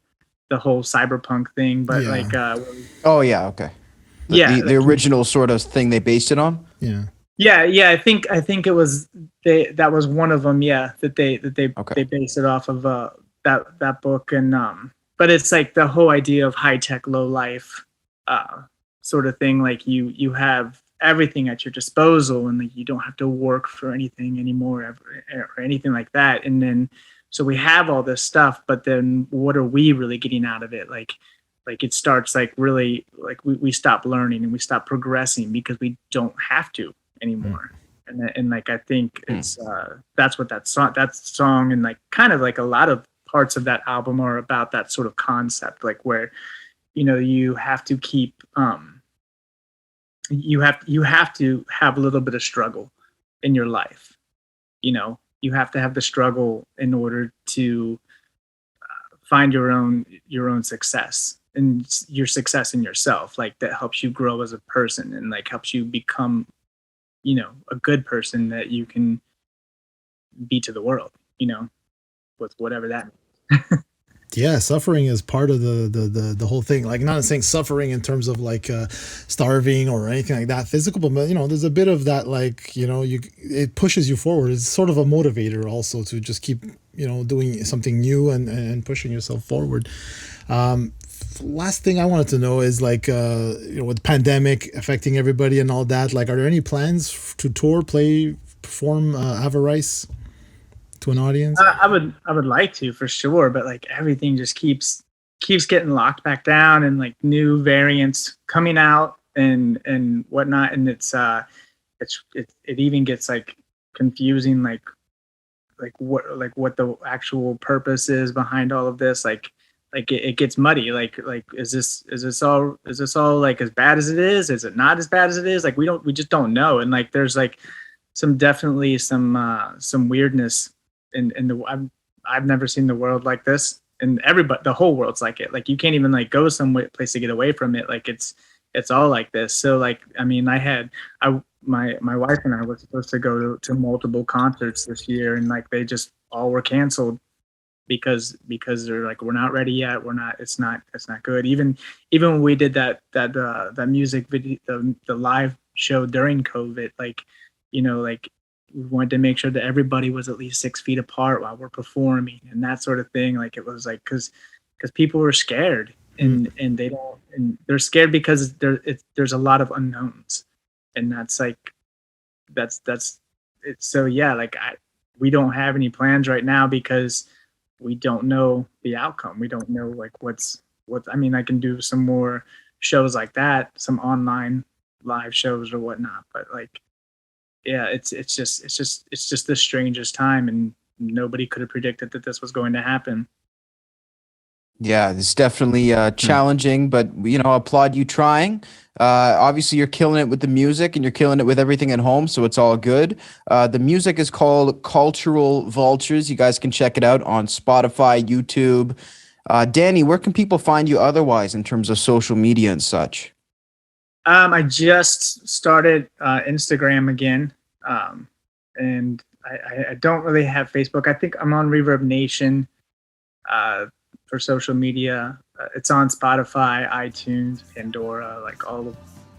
the whole cyberpunk thing, but Yeah. Oh yeah, okay. The original sort of thing they based it on. Yeah. Yeah. I think it was that was one of them. Yeah, that they based it off of that book, and but it's like the whole idea of high tech, low life, sort of thing. Like you have everything at your disposal, and like you don't have to work for anything anymore or anything like that. And then so we have all this stuff, but then what are we really getting out of it? Like it starts like really like we stop learning and we stop progressing because we don't have to anymore. And like I think it's that's what that song and like kind of like a lot of parts of that album are about, that sort of concept, like where you have to keep you have to have a little bit of struggle in your life. You have to have the struggle in order to find your own success, and your success in yourself, like that helps you grow as a person and like helps you become a good person that you can be to the world, with whatever that means. Yeah, suffering is part of the whole thing. Like, not saying suffering in terms of like starving or anything like that, physical, but there's a bit of that, like it pushes you forward. It's sort of a motivator also to just keep doing something new and pushing yourself forward. Last thing I wanted to know is like with the pandemic affecting everybody and all that, like are there any plans to tour, perform Avarice to an audience? I would like to, for sure, but like everything just keeps getting locked back down, and like new variants coming out and whatnot, and it even gets like confusing, like what the actual purpose is behind all of this. Like it gets muddy. Like is this all like as bad as it is? Is it not as bad as it is? Like we just don't know. And like there's like some weirdness in the I've never seen the world like this, and the whole world's like it. Like you can't even like go some place to get away from it. Like it's all like this. So like I mean my wife and I were supposed to go to multiple concerts this year, and like they just all were canceled because they're like, we're not ready yet. It's not good. Even when we did that music video, the live show during COVID, like like we wanted to make sure that everybody was at least 6 feet apart while we're performing and that sort of thing. Like it was like because people were scared, and they're scared because there's a lot of unknowns, and that's it. So yeah, like we don't have any plans right now because we don't know the outcome. We don't know like what's. I mean, I can do some more shows like that, some online live shows or whatnot, but like, yeah, it's just the strangest time, and nobody could have predicted that this was going to happen. Yeah, it's definitely challenging, but applaud you trying. Obviously, you're killing it with the music, and you're killing it with everything at home, so it's all good. The music is called Cultural Vultures. You guys can check it out on Spotify, YouTube. Danny, where can people find you otherwise in terms of social media and such? I just started Instagram again, and I don't really have Facebook. I think I'm on Reverb Nation for social media. It's on Spotify, iTunes, Pandora, like all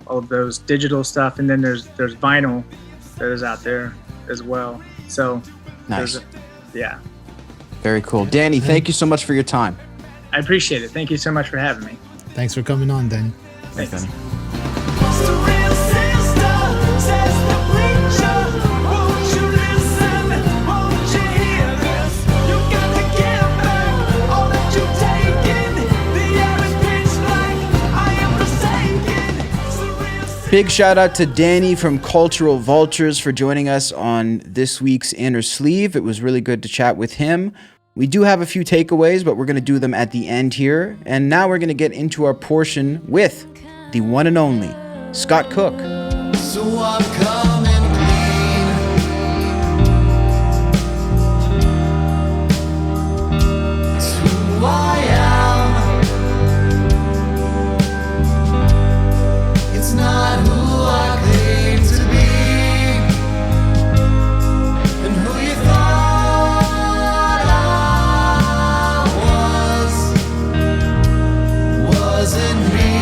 of those digital stuff. And then there's vinyl that is out there as well. So nice. Yeah. Very cool. Danny, thank you so much for your time. I appreciate it. Thank you so much for having me. Thanks for coming on, Danny. Thanks. Danny. Real sister, says the preacher. Won't you listen? Won't you hear this? You got to give back all that you've taken. The air is pitch black. I am forsaken. Big shout out to Danny from Cultural Vultures for joining us on this week's Innersleeve. It was really good to chat with him. We do have a few takeaways, but we're going to do them at the end here. And now we're going to get into our portion with the one and only Scott Cook. So I'm coming clean. It's who I am. It's not who I claim to be. And who you thought I wasn't me.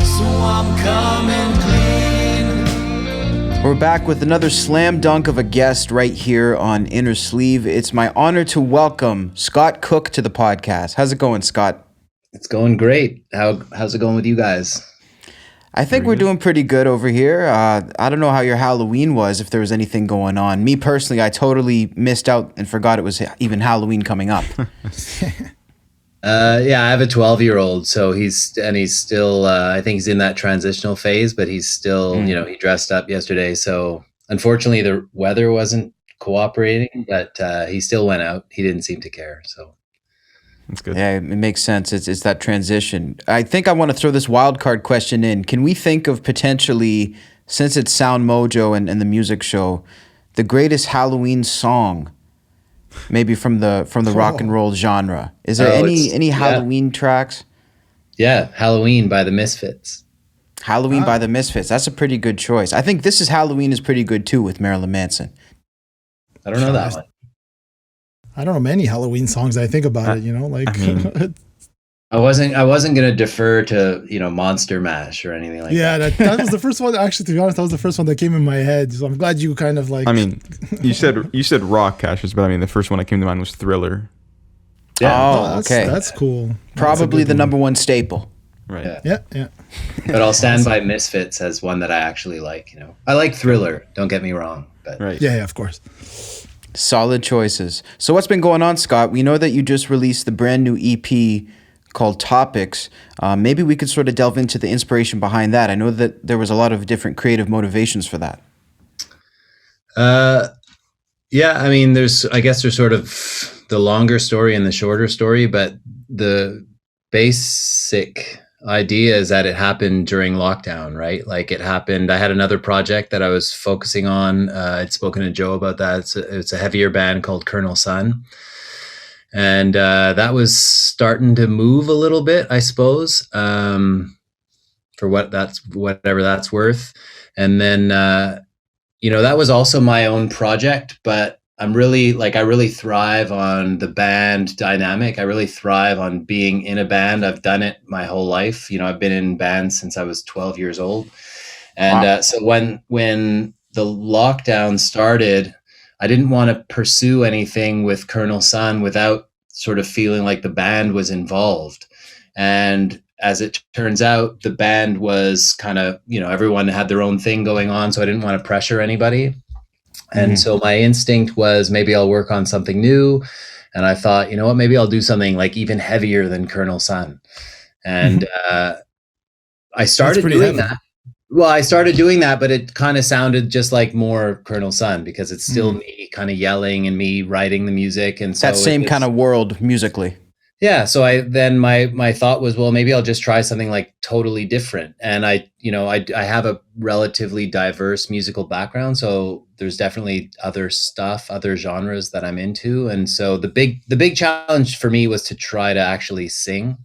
So I'm coming clean. We're back with another slam dunk of a guest right here on Innersleeve. It's my honor to welcome Scott Cook to the podcast. How's it going, Scott? It's going great. How's it going with you guys? I think we're doing pretty good over here. I don't know how your Halloween was, if there was anything going on. Me personally, I totally missed out and forgot it was even Halloween coming up. Yeah, I have a 12-year-old, so he's still, I think he's in that transitional phase, but he's still, he dressed up yesterday. So unfortunately the weather wasn't cooperating, but he still went out. He didn't seem to care. So That's good. Yeah, it makes sense. It's that transition. I think I want to throw this wild card question in. Can we think of potentially, since it's SoundMojo and the music show, the greatest Halloween song, maybe from the rock and roll genre? Is there any Halloween tracks? Yeah, Halloween by the Misfits. Halloween by the Misfits. That's a pretty good choice. I think This Is Halloween is pretty good too with Marilyn Manson. I don't know that one. I don't know many Halloween songs. I think about it, I wasn't gonna defer to Monster Mash or anything like yeah, that. that was the first one. Actually, to be honest, that was the first one that came in my head. So I'm glad you kind of like. I mean, you said rock, Cassius, but I mean the first one that came to mind was Thriller. Yeah. Oh, okay. That's cool. Probably That's a the good number one staple. Right. Yeah. But I'll stand by Misfits as one that I actually like. I like Thriller. Don't get me wrong. But Right. Yeah, of course. Solid choices. So what's been going on, Scott? We know that you just released the brand new EP called Topics. Maybe we could sort of delve into the inspiration behind that. I know that there was a lot of different creative motivations for that. Yeah, I mean, there's sort of the longer story and the shorter story, but the basic idea is that it happened during lockdown, right? Like it happened. I had another project that I was focusing on. I'd spoken to Joe about that. It's a heavier band called Colonel Sun. And that was starting to move a little bit, I suppose, for whatever that's worth. And then, that was also my own project, but I really thrive on the band dynamic. I really thrive on being in a band. I've done it my whole life. I've been in bands since I was 12 years old. And so when the lockdown started, I didn't want to pursue anything with Colonel Sun without sort of feeling like the band was involved. And as it turns out, the band was kind of, everyone had their own thing going on. So I didn't want to pressure anybody. And so my instinct was maybe I'll work on something new. And I thought, maybe I'll do something like even heavier than Colonel Sun. And I started doing that. Well, I started doing that, but it kind of sounded just like more Colonel Sun because it's still me kind of yelling and me writing the music. And so that same kind of world musically. yeah, so my thought was, well, maybe I'll just try something like totally different. And I have a relatively diverse musical background, so there's definitely other genres that I'm into. And so the big challenge for me was to try to actually sing,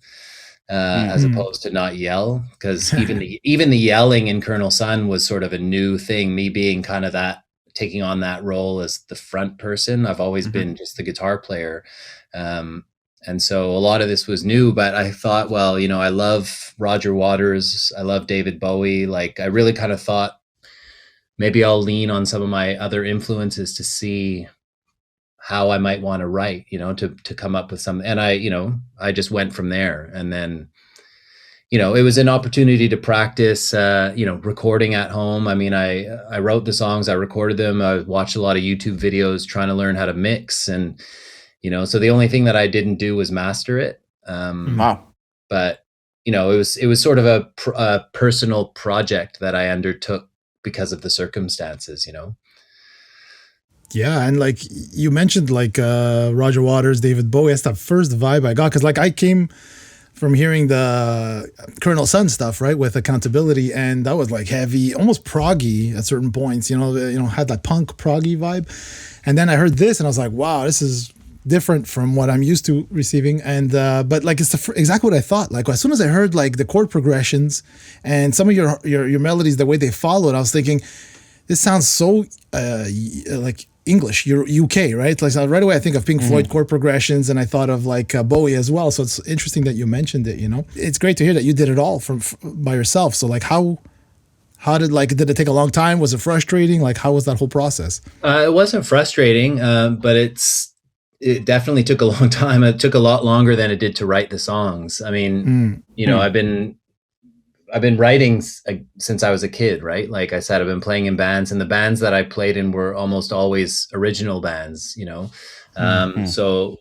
as opposed to not yell, because even the yelling in Colonel Sun was sort of a new thing. Me being kind of taking on that role as the front person. I've always been just the guitar player. And so a lot of this was new, but I thought, well, I love Roger Waters. I love David Bowie. Like, I really kind of thought maybe I'll lean on some of my other influences to see how I might want to write, to come up with something. And I just went from there. And then, it was an opportunity to practice, recording at home. I mean, I wrote the songs, I recorded them. I watched a lot of YouTube videos trying to learn how to mix, and so the only thing that I didn't do was master it. Wow. But it was sort of a personal project that I undertook because of the circumstances. Yeah, and like you mentioned, like Roger Waters, David Bowie. That's the first vibe I got, because like I came from hearing the Colonel Sun stuff, right, with Accountability, and that was like heavy, almost proggy at certain points. Had that punk proggy vibe, and then I heard this, and I was like, wow, this is different from what I'm used to receiving. And but like it's exactly what I thought. Like as soon as I heard like the chord progressions and some of your melodies, the way they followed, I was thinking, this sounds so like English, you're UK, right? Like so right away I think of Pink Floyd chord progressions, and I thought of like Bowie as well. So it's interesting that you mentioned it. It's great to hear that you did it all by yourself. So like how did it take a long time? Was it frustrating? Like how was that whole process? It wasn't frustrating, but it definitely took a long time. It took a lot longer than it did to write the songs. I mean, I've been writing since I was a kid, right? Like I said, I've been playing in bands, and the bands that I played in were almost always original bands, So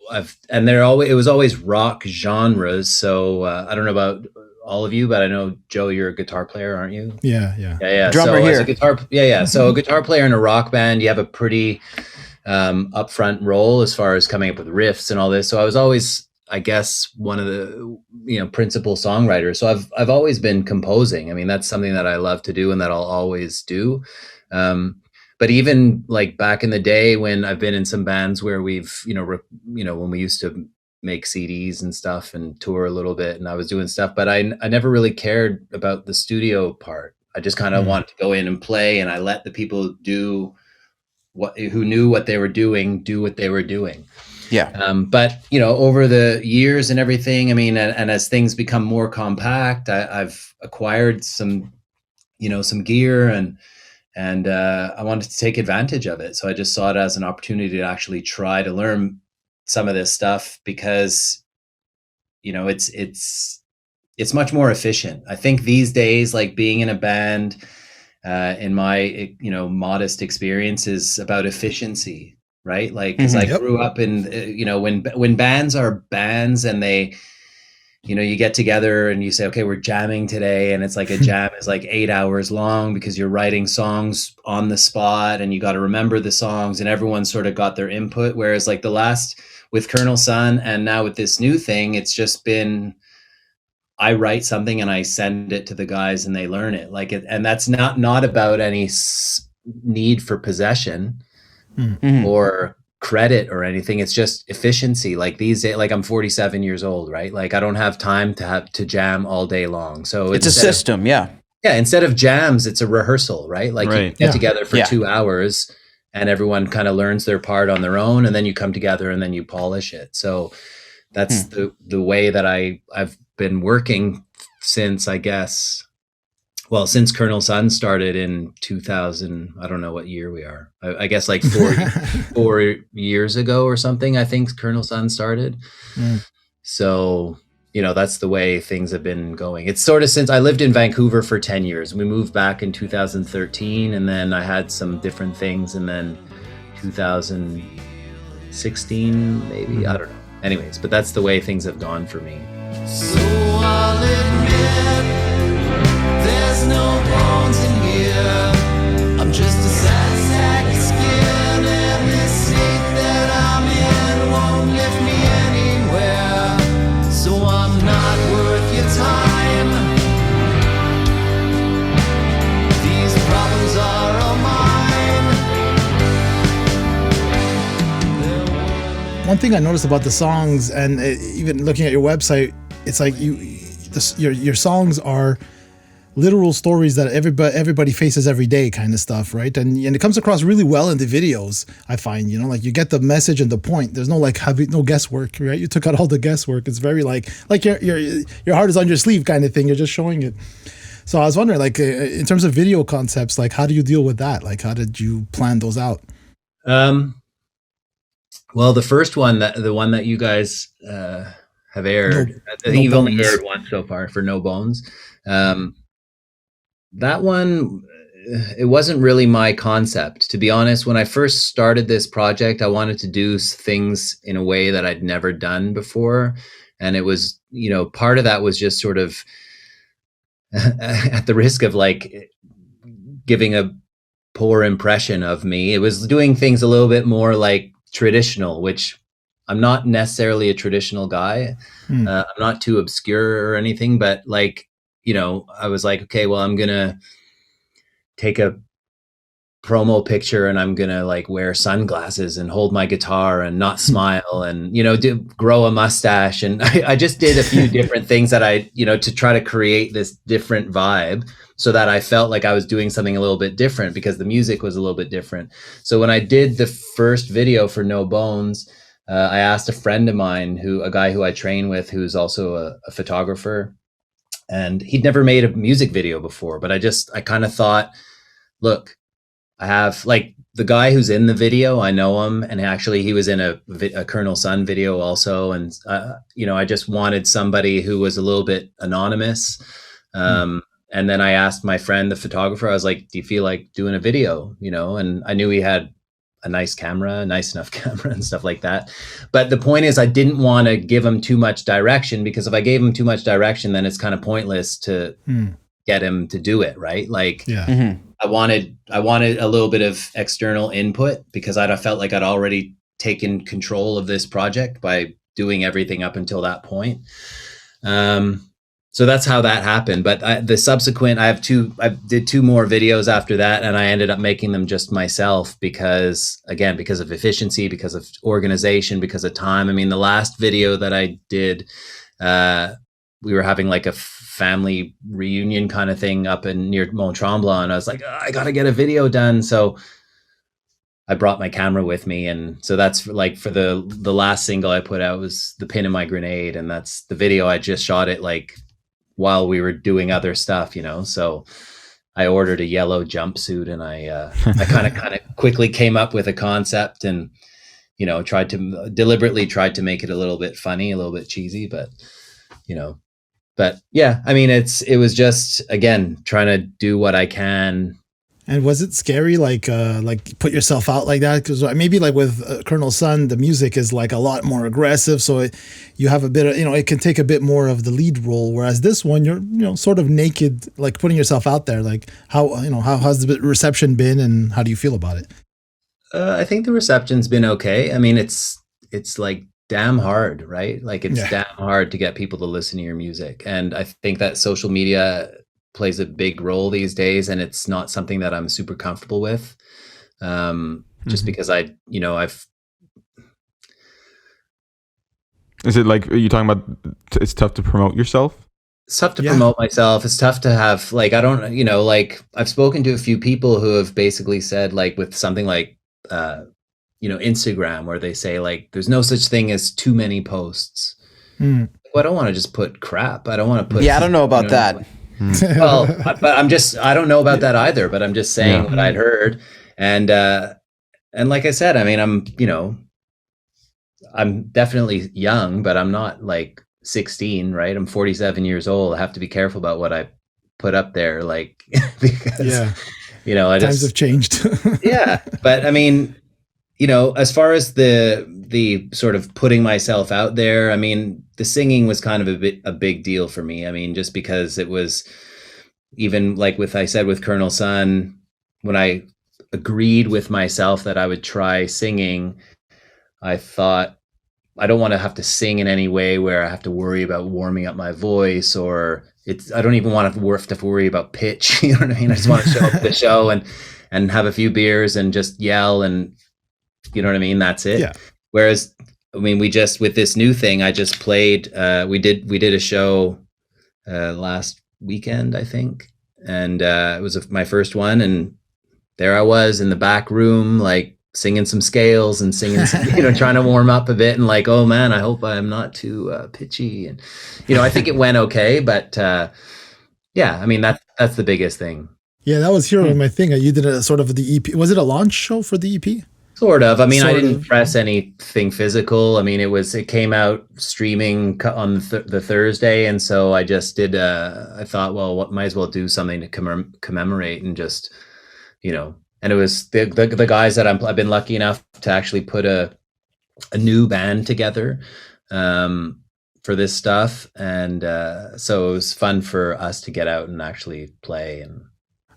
it was always rock genres. So I don't know about all of you, but I know, Joe, you're a guitar player, aren't you? Yeah. Drummer so here. as a guitar, So a guitar player in a rock band, you have a pretty upfront role as far as coming up with riffs and all this. So I was always, I guess, one of the principal songwriters. So I've always been composing. I mean, that's something that I love to do and that I'll always do. But even like back in the day when I've been in some bands where we've when we used to make CDs and stuff and tour a little bit, and I was doing stuff, but I never really cared about the studio part. I just kind of wanted to go in and play, and I let the people who knew what they were doing, do what they were doing. Yeah. But over the years and everything, I mean, and as things become more compact, I've acquired some gear, and I wanted to take advantage of it. So I just saw it as an opportunity to actually try to learn some of this stuff, because it's much more efficient. I think these days, like being in a band, in my modest experience, is about efficiency, right? Like, because I grew up in when bands are bands, and they you get together and you say, okay, we're jamming today, and it's like a jam is like 8 hours long, because you're writing songs on the spot and you got to remember the songs, and everyone sort of got their input. Whereas like with Colonel Sun, and now with this new thing, it's just been, I write something and I send it to the guys and they learn it. Like and that's not about any need for possession or credit or anything. It's just efficiency. Like these days, like I'm 47 years old, right? Like I don't have time to jam all day long. So it's a system. Yeah. Instead of jams, it's a rehearsal, right? Like you get together for 2 hours and everyone kind of learns their part on their own, and then you come together and then you polish it. So that's the way that I've been working since, I guess, since Colonel Sun started in 2000. I don't know what year we are. I guess like 4 years ago or something, I think Colonel Sun started. So, that's the way things have been going. It's sort of since I lived in Vancouver for 10 years. We moved back in 2013, and then I had some different things, and then 2016, maybe, I don't know. Anyways, but that's the way things have gone for me. So I'll admit, there's no bones in here. I'm just a sad sack of skin, and this state that I'm in won't lift me anywhere. one thing I noticed about the songs, and even looking at your website, it's like your songs are literal stories that everybody faces every day, kind of stuff, right? And it comes across really well in the videos. I find, like you get the message and the point. There's no no guesswork, right? You took out all the guesswork. It's very like your heart is on your sleeve kind of thing. You're just showing it. So I was wondering, like, in terms of video concepts, like, how do you deal with that? Like, how did you plan those out? Well, the first one, the one that you guys have aired, I think you've only aired one so far, for No Bones. That one, it wasn't really my concept, to be honest. When I first started this project, I wanted to do things in a way that I'd never done before. And it was, part of that was just sort of at the risk of like giving a poor impression of me. It was doing things a little bit more like traditional, which I'm not necessarily a traditional guy. I'm not too obscure or anything, but like, I was like, okay, well, I'm going to take a promo picture and I'm going to like wear sunglasses and hold my guitar and not smile and, grow a mustache. And I just did a few different things that to try to create this different vibe so that I felt like I was doing something a little bit different because the music was a little bit different. So when I did the first video for No Bones, I asked a friend of mine, a guy who I train with, who's also a photographer, and he'd never made a music video before, but I kind of thought, look, I have like the guy who's in the video, I know him. And actually he was in a Colonel Sun video also. And, I just wanted somebody who was a little bit anonymous. And then I asked my friend, the photographer, I was like, do you feel like doing a video? And I knew he had a nice enough camera and stuff like that. But the point is, I didn't want to give him too much direction, because if I gave him too much direction, then it's kind of pointless to get him to do it. Right. Like I wanted a little bit of external input, because I felt like I'd already taken control of this project by doing everything up until that point. So that's how that happened. But I did 2 more videos after that, and I ended up making them just myself because of efficiency, because of organization, because of time. I mean, the last video that I did, we were having like a family reunion kind of thing up near Montreal, and I was like, I got to get a video done. So I brought my camera with me. And so that's like for the last single I put out was The Pin in My Grenade. And that's the video. I just shot it like while we were doing other stuff, so I ordered a yellow jumpsuit, and I kind of quickly came up with a concept, and deliberately tried to make it a little bit funny, a little bit cheesy, but yeah, I mean, it was just, again, trying to do what I can. And was it scary, like put yourself out like that? Because maybe like with Colonel Sun, the music is like a lot more aggressive, so you have a bit of, it can take a bit more of the lead role. Whereas this one, you're sort of naked, like putting yourself out there. Like how's the reception been, and how do you feel about it? I think the reception's been okay. I mean, it's like damn hard, right? Like it's damn hard to get people to listen to your music, and I think that social media plays a big role these days, and it's not something that I'm super comfortable with. Just because I've. Is it like, are you talking about it's tough to promote yourself? It's tough to promote myself. It's tough to have, like, I don't, like I've spoken to a few people who have basically said, like, with something like, Instagram, where they say like, there's no such thing as too many posts. Well, I don't want to just put crap. I don't want to put. Yeah, I don't know about that. Well, but I don't know about that either, but I'm just saying what I'd heard. And like I said, I mean, I'm definitely young, but I'm not like 16, right? I'm 47 years old. I have to be careful about what I put up there, like, because, times have changed. Yeah. But I mean, as far as the sort of putting myself out there, I mean, the singing was kind of a big deal for me. I mean, just because it was, even like I said with Colonel Sun, when I agreed with myself that I would try singing, I thought, I don't want to have to sing in any way where I have to worry about warming up my voice, or I don't even want to worry about pitch. You know what I mean? I just want to show up at the show and have a few beers and just yell, and you know what I mean? That's it. Yeah. Whereas I mean, we just, with this new thing, I just played, we did a show last weekend, I think. And it was my first one. And there I was in the back room, like singing some scales and singing, some, trying to warm up a bit, and like, oh man, I hope I'm not too pitchy. And, I think it went okay, but yeah, I mean, that's the biggest thing. Yeah, that was here my thing. You did a sort of the EP. Was it a launch show for the EP? Sort of. I mean, I Sort didn't of. press anything physical. I mean, it came out streaming on the Thursday. And so I just did, I thought, well, might as well do something to commemorate and just, and it was the guys that I've been lucky enough to actually put a new band together for this stuff. And so it was fun for us to get out and actually play. And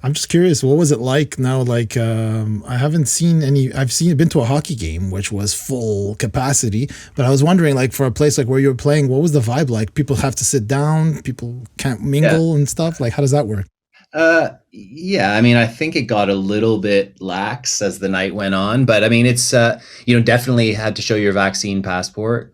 I'm just curious, what was it like now? Like, I haven't seen any, been to a hockey game, which was full capacity, but I was wondering, like, for a place like where you were playing, what was the vibe like? People have to sit down, people can't mingle and stuff. Like, how does that work? Yeah, I mean, I think it got a little bit lax as the night went on, but I mean, it's, definitely had to show your vaccine passport.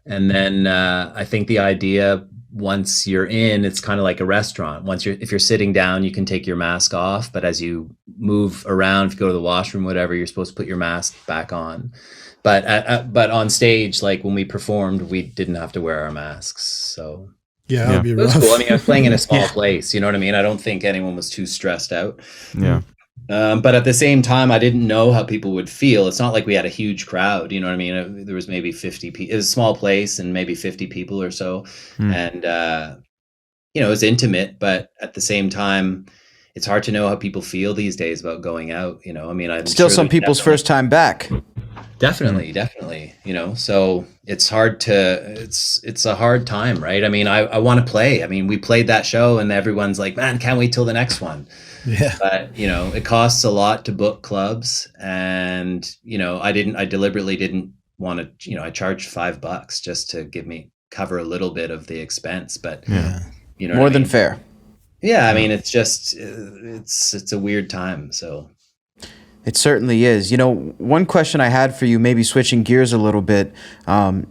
And then, I think the idea, once you're in, it's kind of like a restaurant. If you're sitting down, you can take your mask off, but as you move around, if you go to the washroom, whatever, you're supposed to put your mask back on. But on stage, like when we performed, we didn't have to wear our masks. So Yeah, that'd be it was rough. cool. I mean, I was playing in a small place, you know what I mean? I don't think anyone was too stressed out. Yeah. But at the same time, I didn't know how people would feel. It's not like we had a huge crowd, you know what I mean? There was maybe 50 people. It was a small place and maybe 50 people or so. And, it was intimate, but at the same time, it's hard to know how people feel these days about going out, I mean, I'm Still sure some there's people's first time back. Definitely, so it's hard it's a hard time, right? I mean, I want to play. I mean, we played that show and everyone's like, man, can't wait till the next one. Yeah. But, it costs a lot to book clubs, and, I deliberately didn't want to, I charged $5 just to cover a little bit of the expense, but Yeah. More than fair. Yeah. I mean, it's just, it's a weird time. So. It certainly is. One question I had for you, maybe switching gears a little bit,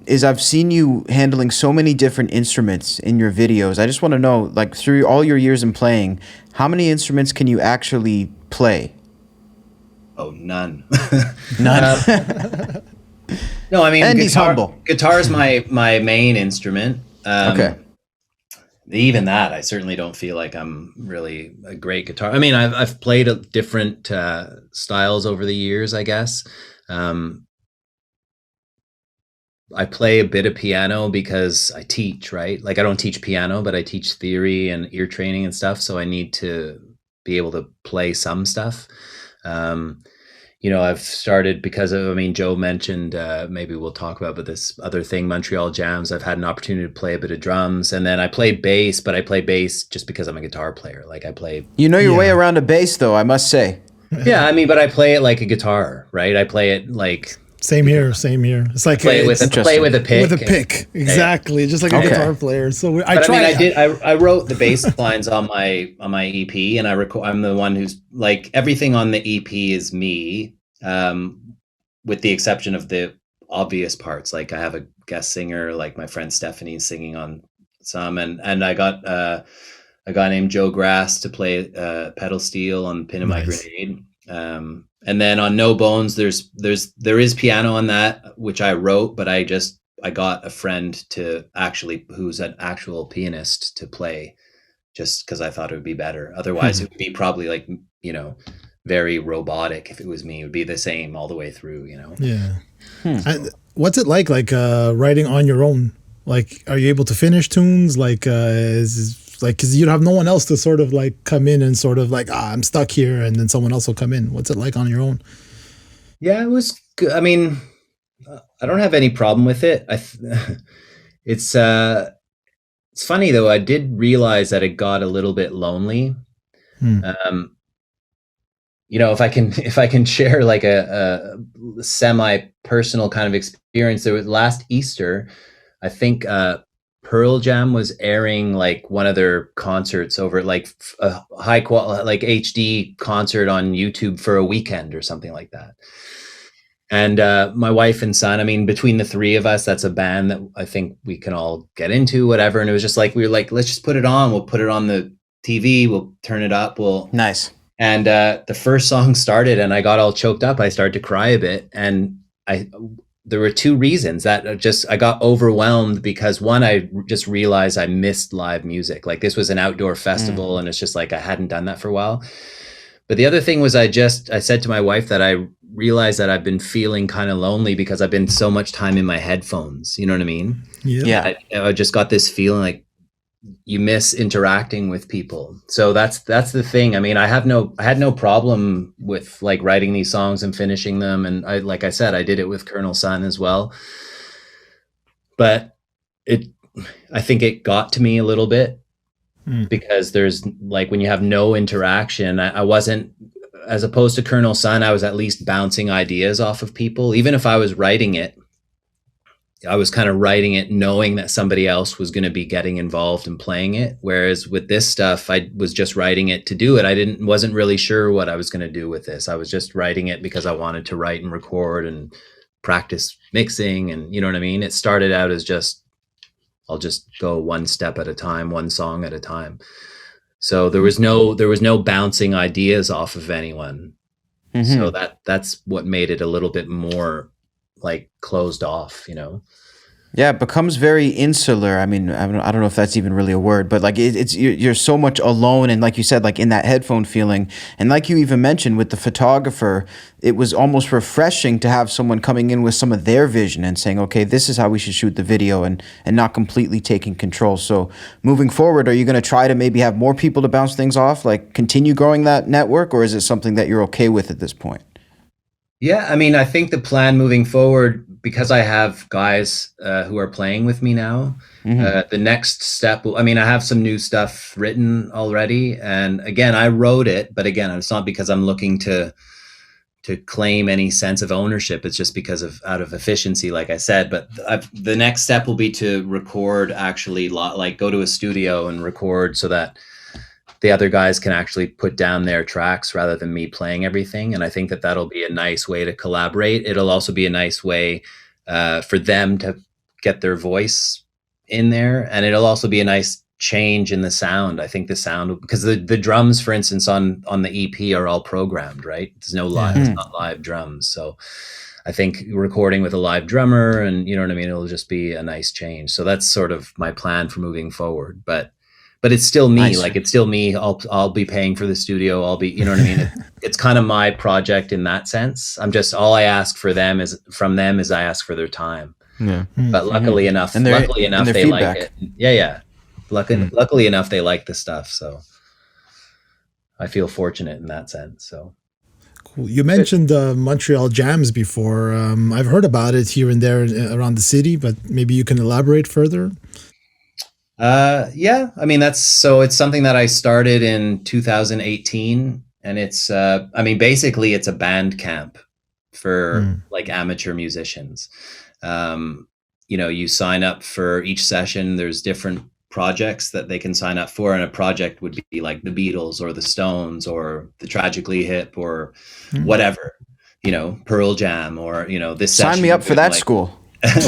is I've seen you handling so many different instruments in your videos. I just want to know, like, through all your years in playing, how many instruments can you actually play? Oh, none. None. No, I mean, And he's humble. Guitar is my main instrument. Okay. Even that, I certainly don't feel like I'm really a great guitar. I mean, I've played different styles over the years, I guess. I play a bit of piano because I teach, right? Like, I don't teach piano, but I teach theory and ear training and stuff. So I need to be able to play some stuff. I've started because of, I mean, Joe mentioned, maybe we'll talk about, but this other thing, Montreal Jams, I've had an opportunity to play a bit of drums, and then I play bass, but I play bass just because I'm a guitar player. Like, I play. You know your way around a bass, though, I must say. Yeah, I mean, but I play it like a guitar, right? I play it like. Same here. It's like Play it with a pick. with a pick, exactly, just like a guitar player. So I wrote the bass lines on my EP, and I'm the one who's, like, everything on the EP is me, with the exception of the obvious parts. Like, I have a guest singer, like my friend Stephanie singing on some, and I got a guy named Joe Grass to play pedal steel on Pin in My Grenade. And then on No Bones, there is piano on that, which I wrote, but I got a friend who's an actual pianist to play, just because I thought it would be better. Otherwise, it would be probably like, very robotic. If it was me, it would be the same all the way through, Yeah. And what's it like writing on your own? Like, are you able to finish tunes? Like, because you have no one else to sort of like come in and sort of like, I'm stuck here, and then someone else will come in. What's it like on your own? Yeah, it was good. I mean, I don't have any problem with it. It's funny though. I did realize that it got a little bit lonely. If I can share like a semi-personal kind of experience, there was last Easter, I think Pearl Jam was airing like one of their concerts over like a high quality, like HD concert on YouTube for a weekend or something like that. And my wife and son, I mean, between the three of us, that's a band that I think we can all get into, whatever. And it was just like, we were like, let's just put it on. We'll put it on the TV. We'll turn it up. Nice. And the first song started and I got all choked up. I started to cry a bit. And there were two reasons that I got overwhelmed, because one, I just realized I missed live music. Like, this was an outdoor festival and it's just like, I hadn't done that for a while. But the other thing was I said to my wife that I realized that I've been feeling kind of lonely because I've been so much time in my headphones. You know what I mean? Yeah. I just got this feeling like you miss interacting with people. So that's the thing. I mean, I had no problem with like writing these songs and finishing them. And like I said, I did it with Colonel Sun as well. But I think it got to me a little bit. Because there's like, when you have no interaction, I wasn't, as opposed to Colonel Sun, I was at least bouncing ideas off of people. Even if I was writing it, I was kind of writing it knowing that somebody else was going to be getting involved and playing it. Whereas with this stuff, I was just writing it to do it. Wasn't really sure what I was going to do with this. I was just writing it because I wanted to write and record and practice mixing. And you know what I mean? It started out as just, I'll just go one step at a time, one song at a time. So there was no bouncing ideas off of anyone. Mm-hmm. So that's what made it a little bit more like closed off, you know? Yeah, it becomes very insular. I mean, I don't know if that's even really a word, but like you're so much alone, and like you said, like in that headphone feeling, and like you even mentioned with the photographer, it was almost refreshing to have someone coming in with some of their vision and saying, okay, this is how we should shoot the video, and not completely taking control. So moving forward, are you going to try to maybe have more people to bounce things off, like continue growing that network, or is it something that you're okay with at this point? Yeah, I mean, I think the plan moving forward, because I have guys who are playing with me now, the next step, I mean, I have some new stuff written already. And again, I wrote it, but again, it's not because I'm looking to claim any sense of ownership. It's just because out of efficiency, like I said. But the next step will be to record, actually, like go to a studio and record so that the other guys can actually put down their tracks rather than me playing everything. And I think that that'll be a nice way to collaborate. It'll also be a nice way for them to get their voice in there. And it'll also be a nice change in the sound. I think the sound, because the drums, for instance, on the EP are all programmed, right? There's no live, it's not live drums. So I think recording with a live drummer and, you know what I mean? It'll just be a nice change. So that's sort of my plan for moving forward. But it's still me. Nice. Like, it's still me. I'll be paying for the studio. I'll be, you know what I mean? It's kind of my project in that sense. All I ask from them is I ask for their time. Yeah. But luckily enough, they feedback. Like it. Yeah. Luckily enough, they like the stuff. So I feel fortunate in that sense. So. Cool. You mentioned Montreal Jams before. I've heard about it here and there around the city, but maybe you can elaborate further. Yeah, I mean, it's something that I started in 2018, and it's, basically it's a band camp for like amateur musicians. You sign up for each session. There's different projects that they can sign up for, and a project would be like the Beatles or the Stones or the Tragically Hip or whatever, Pearl Jam or, this Sign me up for that school.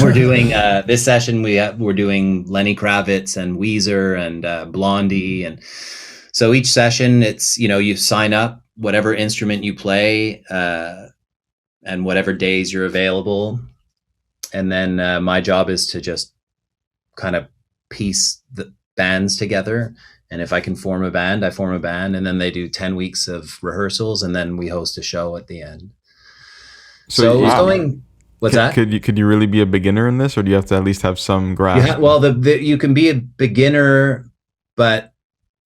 We're doing this session. We're doing Lenny Kravitz and Weezer and Blondie, and so each session it's you sign up whatever instrument you play and whatever days you're available, and then my job is to just kind of piece the bands together. And if I can form a band, I form a band, and then they do 10 weeks of rehearsals, and then we host a show at the end. So it's going. What's that? Could you really be a beginner in this, or do you have to at least have some grasp? You can be a beginner, but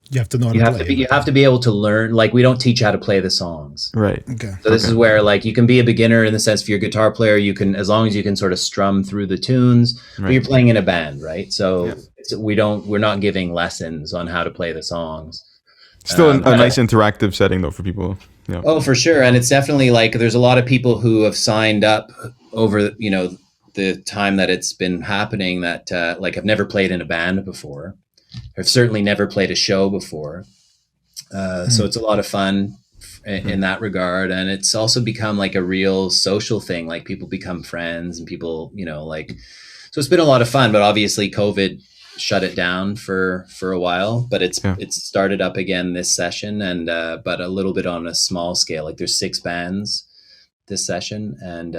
you have to know. You have to be able to learn. Like, we don't teach you how to play the songs, right? Okay. So this is where, like, you can be a beginner in the sense, if you're a guitar player, you can, as long as you can sort of strum through the tunes. Right. But you're playing in a band, right? So we're not giving lessons on how to play the songs. Still a nice interactive setting though for people. Yeah. Oh, for sure. And it's definitely like, there's a lot of people who have signed up over, the time that it's been happening that like have never played in a band before, or certainly never played a show before. So it's a lot of fun in that regard. And it's also become like a real social thing. Like people become friends and people, like, so it's been a lot of fun, but obviously COVID shut it down for a while, but it's started up again this session, and but a little bit on a small scale. Like there's 6 bands this session, and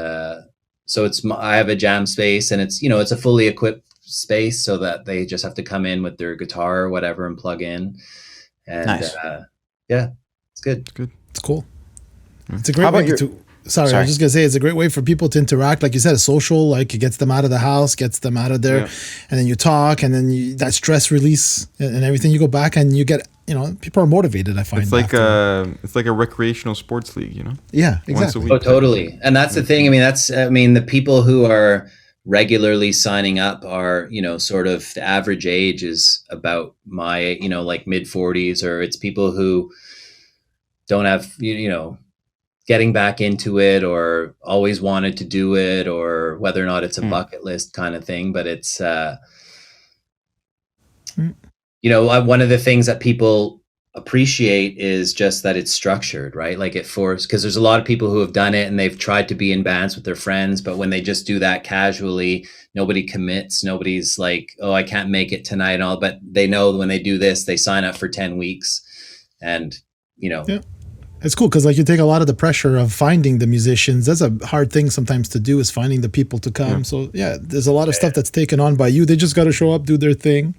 so I have a jam space, and it's it's a fully equipped space, so that they just have to come in with their guitar or whatever and plug in, and Nice. It's good. It's cool. It's a great How about way to. Sorry, I Sorry. was just gonna say it's a great way for people to interact. Like you said, a social, like it gets them out of the house, gets them out of there, and then you talk, and then that stress release and everything. You go back and you get, people are motivated. I find It's like after. a recreational sports league, Yeah, once a exactly. week. Oh, totally. And that's the thing. I mean, the people who are regularly signing up are, sort of the average age is about my, like mid 40s, or it's people who don't have, getting back into it or always wanted to do it, or whether or not it's a bucket list kind of thing. But it's, one of the things that people appreciate is just that it's structured, right? Like because there's a lot of people who have done it and they've tried to be in bands with their friends, but when they just do that casually, nobody commits. Nobody's like, oh, I can't make it tonight and all, but they know when they do this, they sign up for 10 weeks and, Yeah. It's cool because like you take a lot of the pressure of finding the musicians. That's a hard thing sometimes to do, is finding the people to come. So there's a lot of stuff that's taken on by you. They just got to show up, do their thing,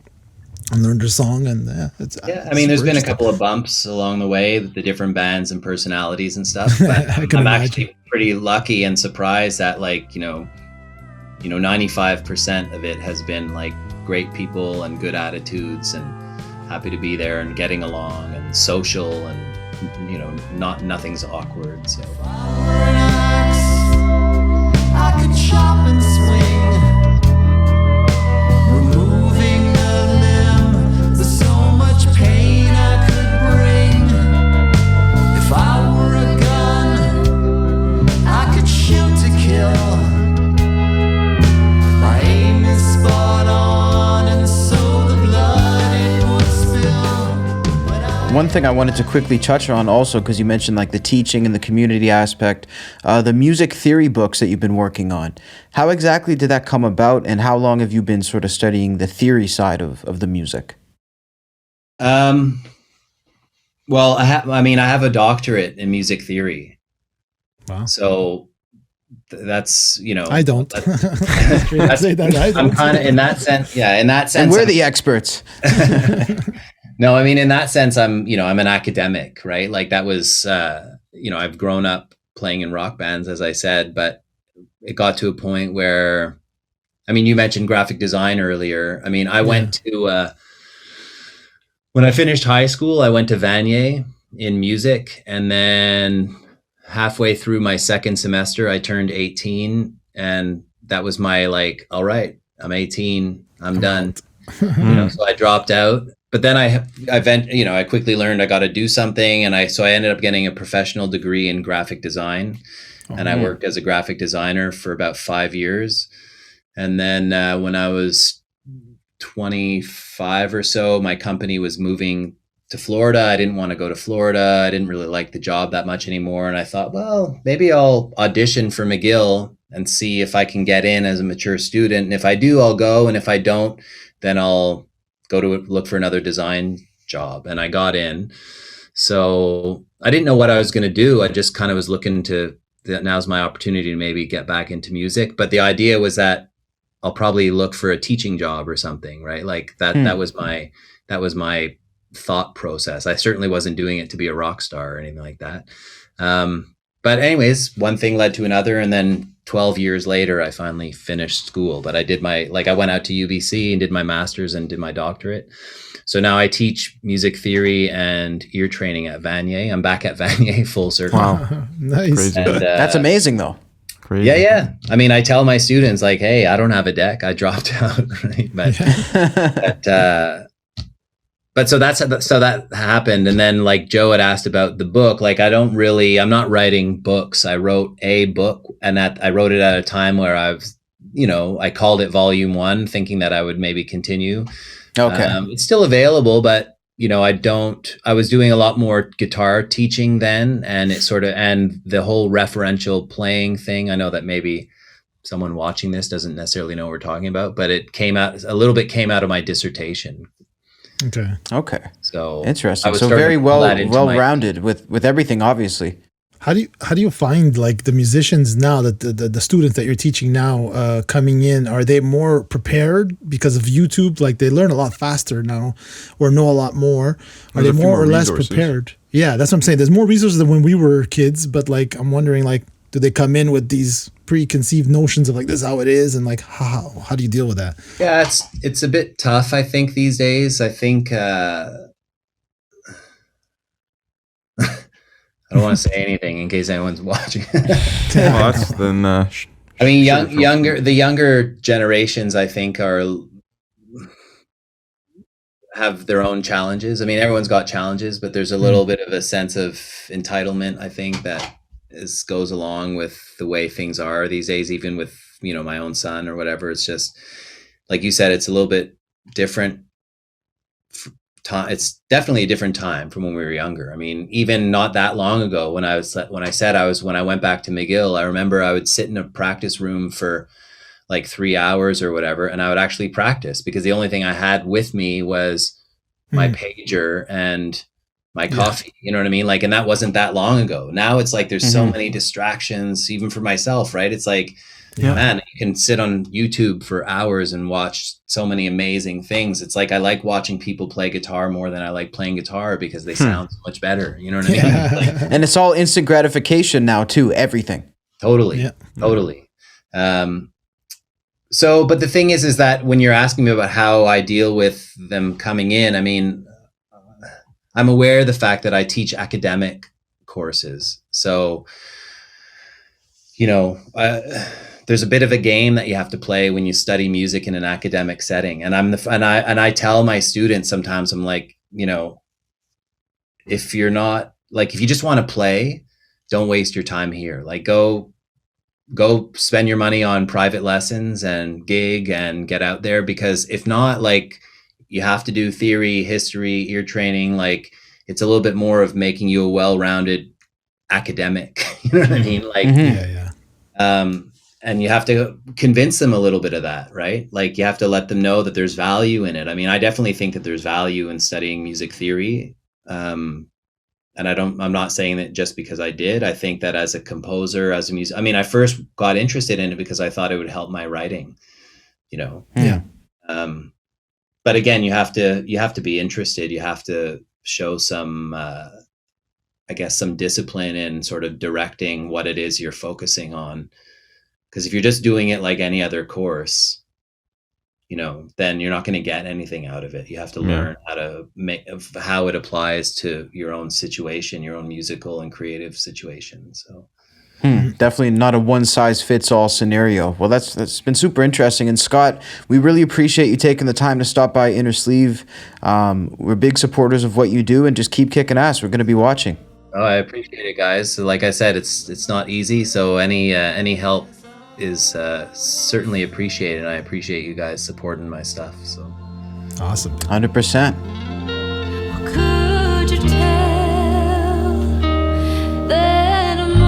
and learn their song. And it's I mean, there's been a couple of bumps along the way with the different bands and personalities and stuff. But I can I'm imagine. actually pretty lucky and surprised that 95% of it has been like great people and good attitudes and happy to be there and getting along and social and nothing's awkward. So I could chop and swing, removing a limb. There's so much pain I could bring. If I were a gun, I could shoot to kill. My aim is spot on, and so the blood it would spill. But One thing I wanted to quickly touch on also, because you mentioned like the teaching and the community aspect, the music theory books that you've been working on. How exactly did that come about, and how long have you been sort of studying the theory side of the music? well, I have a doctorate in music theory. Wow. So that's, I don't. that's- I say that I I'm don't. kind of in that sense. Yeah. In that sense. And we're I'm- the experts. No, I mean, in that sense, I'm an academic, right? Like that was, I've grown up playing in rock bands, as I said, but it got to a point where, you mentioned graphic design earlier. I went to, when I finished high school, I went to Vanier in music, and then halfway through my second semester, I turned 18, and that was my like, all right, I'm 18, I'm done. So I dropped out. But then I quickly learned I got to do something, and so I ended up getting a professional degree in graphic design, and I worked as a graphic designer for about 5 years. And then when I was 25 or so, my company was moving to Florida. I didn't want to go to Florida. I didn't really like the job that much anymore, and I thought, well, maybe I'll audition for McGill and see if I can get in as a mature student. And if I do, I'll go, and if I don't, then I'll go to look for another design job. And I got in. So I didn't know what I was going to do. I just kind of was looking now's my opportunity to maybe get back into music. But the idea was that I'll probably look for a teaching job or something, right? Like that was my thought process. I certainly wasn't doing it to be a rock star or anything like that. But anyways, one thing led to another. And then 12 years later, I finally finished school. But I went out to UBC and did my master's and did my doctorate. So now I teach music theory and ear training at Vanier. I'm back at Vanier full circle. Wow. Nice. Crazy. And, That's amazing, though. Crazy. yeah. I tell my students like, hey, I don't have a deck. I dropped out. Right? But so that happened. And then like Joe had asked about the book, like I'm not writing books. I wrote a book, and I wrote it at a time where I called it Volume 1, thinking that I would maybe continue. Okay. It's still available, but I was doing a lot more guitar teaching then, and and the whole referential playing thing. I know that maybe someone watching this doesn't necessarily know what we're talking about, but it came out of my dissertation. Okay. So Interesting. So very well-rounded with everything, obviously. How do you find like the musicians now, that the students that you're teaching now coming in, are they more prepared because of YouTube? Like they learn a lot faster now or know a lot more. Are There's they a few more more or less resources. prepared? Yeah, that's what I'm saying. There's more resources than when we were kids, but like I'm wondering, like, do they come in with these preconceived notions of like this is how it is, and like how do you deal with that? Yeah, it's a bit tough, I think, these days. I think I don't want to say anything in case anyone's watching. Well, that's then. I mean, the younger generations, I think, have their own challenges. I mean, everyone's got challenges, but there's a little bit of a sense of entitlement, I think, that goes along with the way things are these days. Even with my own son or whatever, it's just like you said, it's a little bit different. It's definitely a different time from when we were younger. I mean, even not that long ago, when I went back to McGill, I remember I would sit in a practice room for like 3 hours or whatever, and I would actually practice because the only thing I had with me was my pager and my coffee. You know what I mean? Like, and that wasn't that long ago. Now it's like there's so many distractions, even for myself, right? It's like, man, you can sit on YouTube for hours and watch so many amazing things. It's like I like watching people play guitar more than I like playing guitar because they sound so much better. You know what I mean? Like, And it's all instant gratification now too, everything. totally. So, but the thing is that when you're asking me about how I deal with them coming in, I mean, I'm aware of the fact that I teach academic courses. So, there's a bit of a game that you have to play when you study music in an academic setting. And I tell my students sometimes, I'm like, if you're not like, if you just want to play, don't waste your time here. Like go spend your money on private lessons and gig and get out there, because if not, like, you have to do theory, history, ear training. Like, it's a little bit more of making you a well-rounded academic. You know what I mean? Like, and you have to convince them a little bit of that, right? Like, you have to let them know that there's value in it. I mean, I definitely think that there's value in studying music theory. And I'm not saying that just because I did. I think that as a composer, as a musician, I mean, I first got interested in it because I thought it would help my writing, but again, you have to be interested. You have to show some, I guess, some discipline in sort of directing what it is you're focusing on. Because if you're just doing it like any other course, then you're not going to get anything out of it. You have to learn how it applies to your own situation, your own musical and creative situation. So. Definitely not a one-size-fits-all scenario. Well, that's been super interesting. And Scott, we really appreciate you taking the time to stop by Innersleeve. We're big supporters of what you do, and just keep kicking ass. We're going to be watching. Oh, I appreciate it, guys. So like I said, it's not easy. So any help is certainly appreciated. I appreciate you guys supporting my stuff. So Awesome. 100%. Could you tell that I'm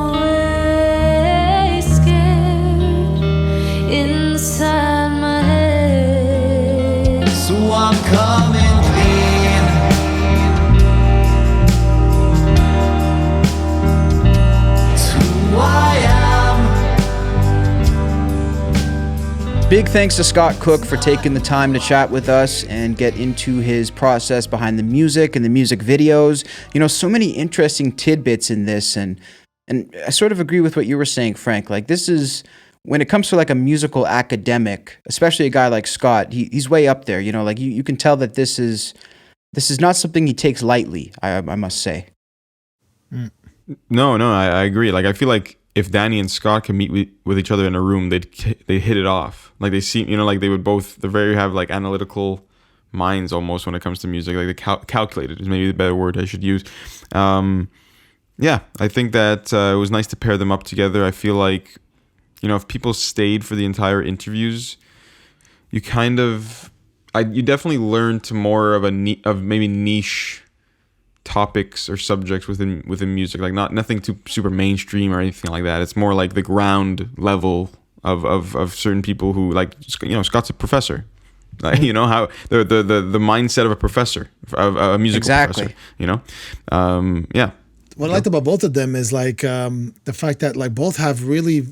always scared inside my head? So I'm coming clean. To who I am. Big thanks to Scott Cook for taking the time to chat with us and get into his process behind the music and the music videos. So many interesting tidbits in this, and I sort of agree with what you were saying, Frank. Like, this is, when it comes to like a musical academic, especially a guy like Scott, he's way up there. Like you can tell that this is not something he takes lightly, I must say. No, I agree. Like, I feel like if Danny and Scott could meet with each other in a room, they hit it off. Like, they seem, like they would both, have like analytical minds almost when it comes to music. Like, they calculated is maybe the better word I should use. Yeah, I think that it was nice to pair them up together. I feel like, if people stayed for the entire interviews, you kind of, you definitely learn to more of of maybe niche topics or subjects within music, like nothing too super mainstream or anything like that. It's more like the ground level of certain people who, like, Scott's a professor. How the mindset of a professor, of a musical professor. Yeah. What I liked about both of them is like the fact that like both have really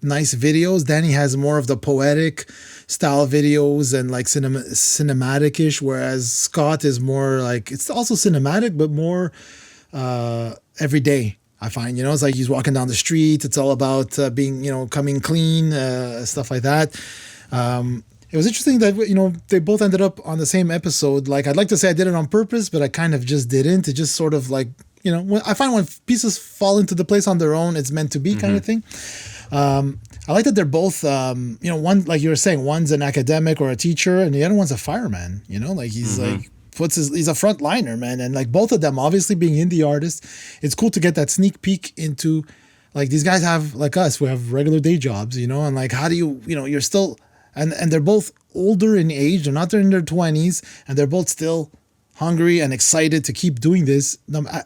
nice videos. Danny has more of the poetic style videos and like cinematic-ish, whereas Scott is more like, it's also cinematic but more everyday. I find, it's like he's walking down the street. It's all about being, coming clean, stuff like that. It was interesting that, they both ended up on the same episode. Like, I'd like to say I did it on purpose, but I kind of just didn't. It just sort of like, I find when pieces fall into the place on their own, it's meant to be kind of thing. I like that they're both, one, like you were saying, one's an academic or a teacher and the other one's a fireman, like he's like, he's a frontliner, man. And like both of them, obviously being indie artists, it's cool to get that sneak peek into, like, these guys have, like us, we have regular day jobs, and like, how do you, you're still, and they're both older in age, they're not in their 20s, and they're both still hungry and excited to keep doing this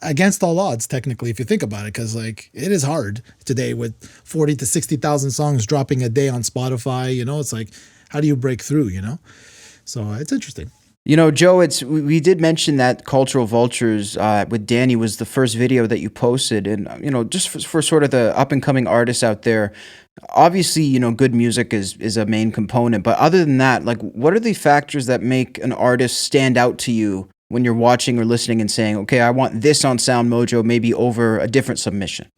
against all odds, technically, if you think about it, because like it is hard today with 40 to 60,000 songs dropping a day on Spotify. It's like, how do you break through? So it's interesting. Joe, we did mention that Cultural Vultures with Danny was the first video that you posted, and just for sort of the up and coming artists out there, obviously good music is a main component, but other than that, like, what are the factors that make an artist stand out to you when you're watching or listening and saying, okay, I want this on SoundMojo maybe over a different submission?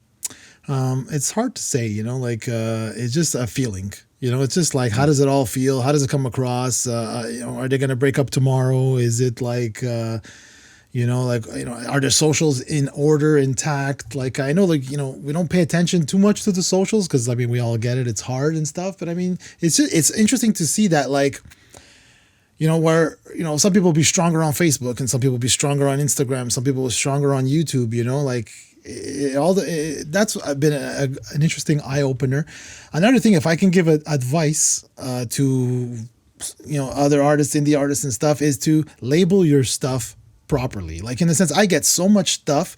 It's hard to say, it's just a feeling. It's just like, how does it all feel? How does it come across? Are they going to break up tomorrow? Is it like, are their socials in order, intact? Like, I know, like, we don't pay attention too much to the socials because, I mean, we all get it. It's hard and stuff. But I mean, it's interesting to see that, like, where, some people be stronger on Facebook and some people be stronger on Instagram. Some people are stronger on YouTube, like, that's been an interesting eye opener. Another thing, if I can give advice to other artists, indie artists and stuff, is to label your stuff properly. Like, in the sense, I get so much stuff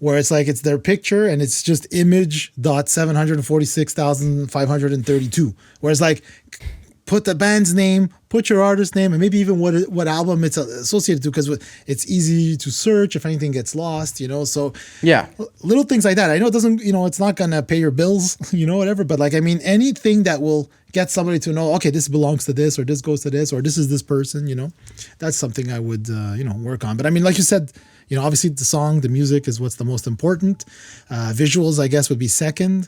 where it's like it's their picture and it's just image.746,532, whereas like, put the band's name, put your artist name, and maybe even what album it's associated to, because it's easy to search if anything gets lost, So yeah, little things like that. I know it doesn't, it's not gonna pay your bills, whatever. But like, I mean, anything that will get somebody to know, okay, this belongs to this, or this goes to this, or this is this person, that's something I would, work on. But I mean, like you said, obviously the song, the music is what's the most important. Visuals, I guess, would be second.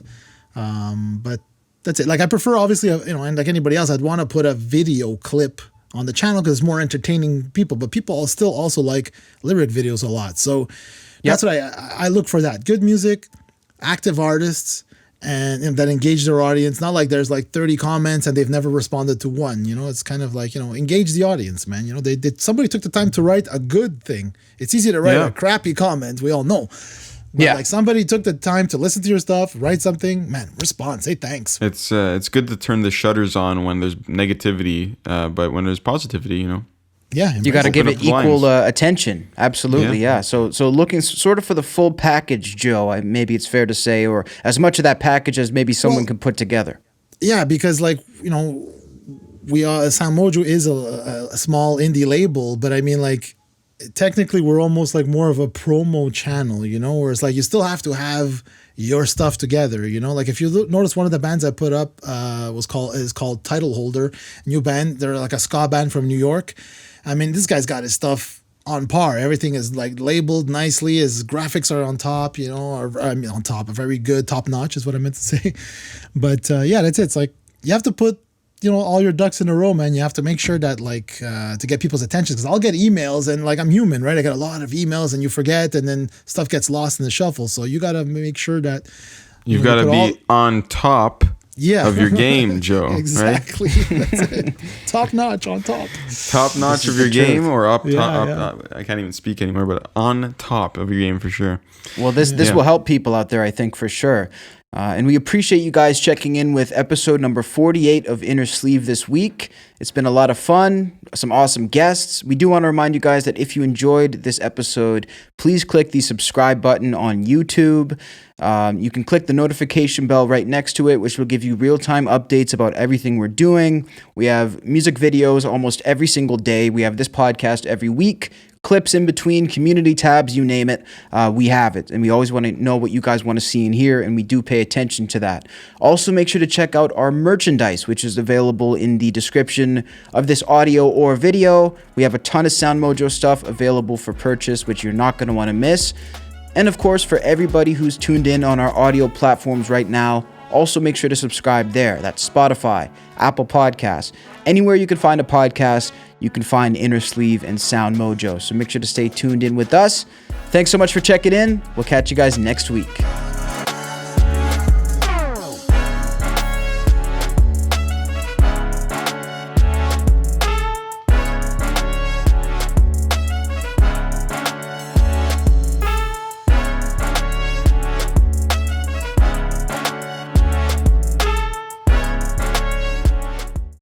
But that's it. Like, I prefer, obviously, and like anybody else, I'd want to put a video clip on the channel because it's more entertaining people. But people still also like lyric videos a lot. So that's what I look for, that. Good music, active artists, and that engage their audience. Not like there's like 30 comments and they've never responded to one. It's kind of like, engage the audience, man. Somebody took the time to write a good thing. It's easy to write a crappy comment, we all know. But like, somebody took the time to listen to your stuff, write something, man, respond, say thanks. It's good to turn the shutters on when there's negativity, but when there's positivity, Yeah, you got to give it equal attention. Absolutely, yeah. So looking sort of for the full package, Joe. Maybe it's fair to say, or as much of that package as maybe someone can put together. Yeah, because like, we are, SoundMojo is a small indie label, but I mean, like, technically we're almost like more of a promo channel, where it's like you still have to have your stuff together, like if you notice, one of the bands I put up is called Title Holder, new band. They're like a ska band from New York. I mean, this guy's got his stuff on par. Everything is like labeled nicely. His graphics are on top, on top, very good, top notch is what I meant to say. But yeah, that's it. It's like you have to put all your ducks in a row, man. You have to make sure that, like, to get people's attention, because I'll get emails and, like, I'm human, right? I get a lot of emails and you forget, and then stuff gets lost in the shuffle. So you got to make sure that you've got to be on top of your game, Joe. Exactly. Right? That's it. Top notch on top. Top notch of your game, or up top. I can't even speak anymore, but on top of your game for sure. Well, this will help people out there, I think, for sure. And we appreciate you guys checking in with episode number 48 of Innersleeve this week. It's been a lot of fun, some awesome guests. We do want to remind you guys that if you enjoyed this episode, please click the subscribe button on YouTube. You can click the notification bell right next to it, which will give you real-time updates about everything we're doing. We have music videos almost every single day. We have this podcast every week. Clips in between, community tabs, you name it, we have it. And we always want to know what you guys want to see and hear, and we do pay attention to that. Also, make sure to check out our merchandise, which is available in the description of this audio or video. We have a ton of SoundMojo stuff available for purchase, which you're not going to want to miss. And of course, for everybody who's tuned in on our audio platforms right now, also make sure to subscribe there. That's Spotify, Apple Podcasts. Anywhere you can find a podcast, you can find Innersleeve and SoundMojo. So make sure to stay tuned in with us. Thanks so much for checking in. We'll catch you guys next week.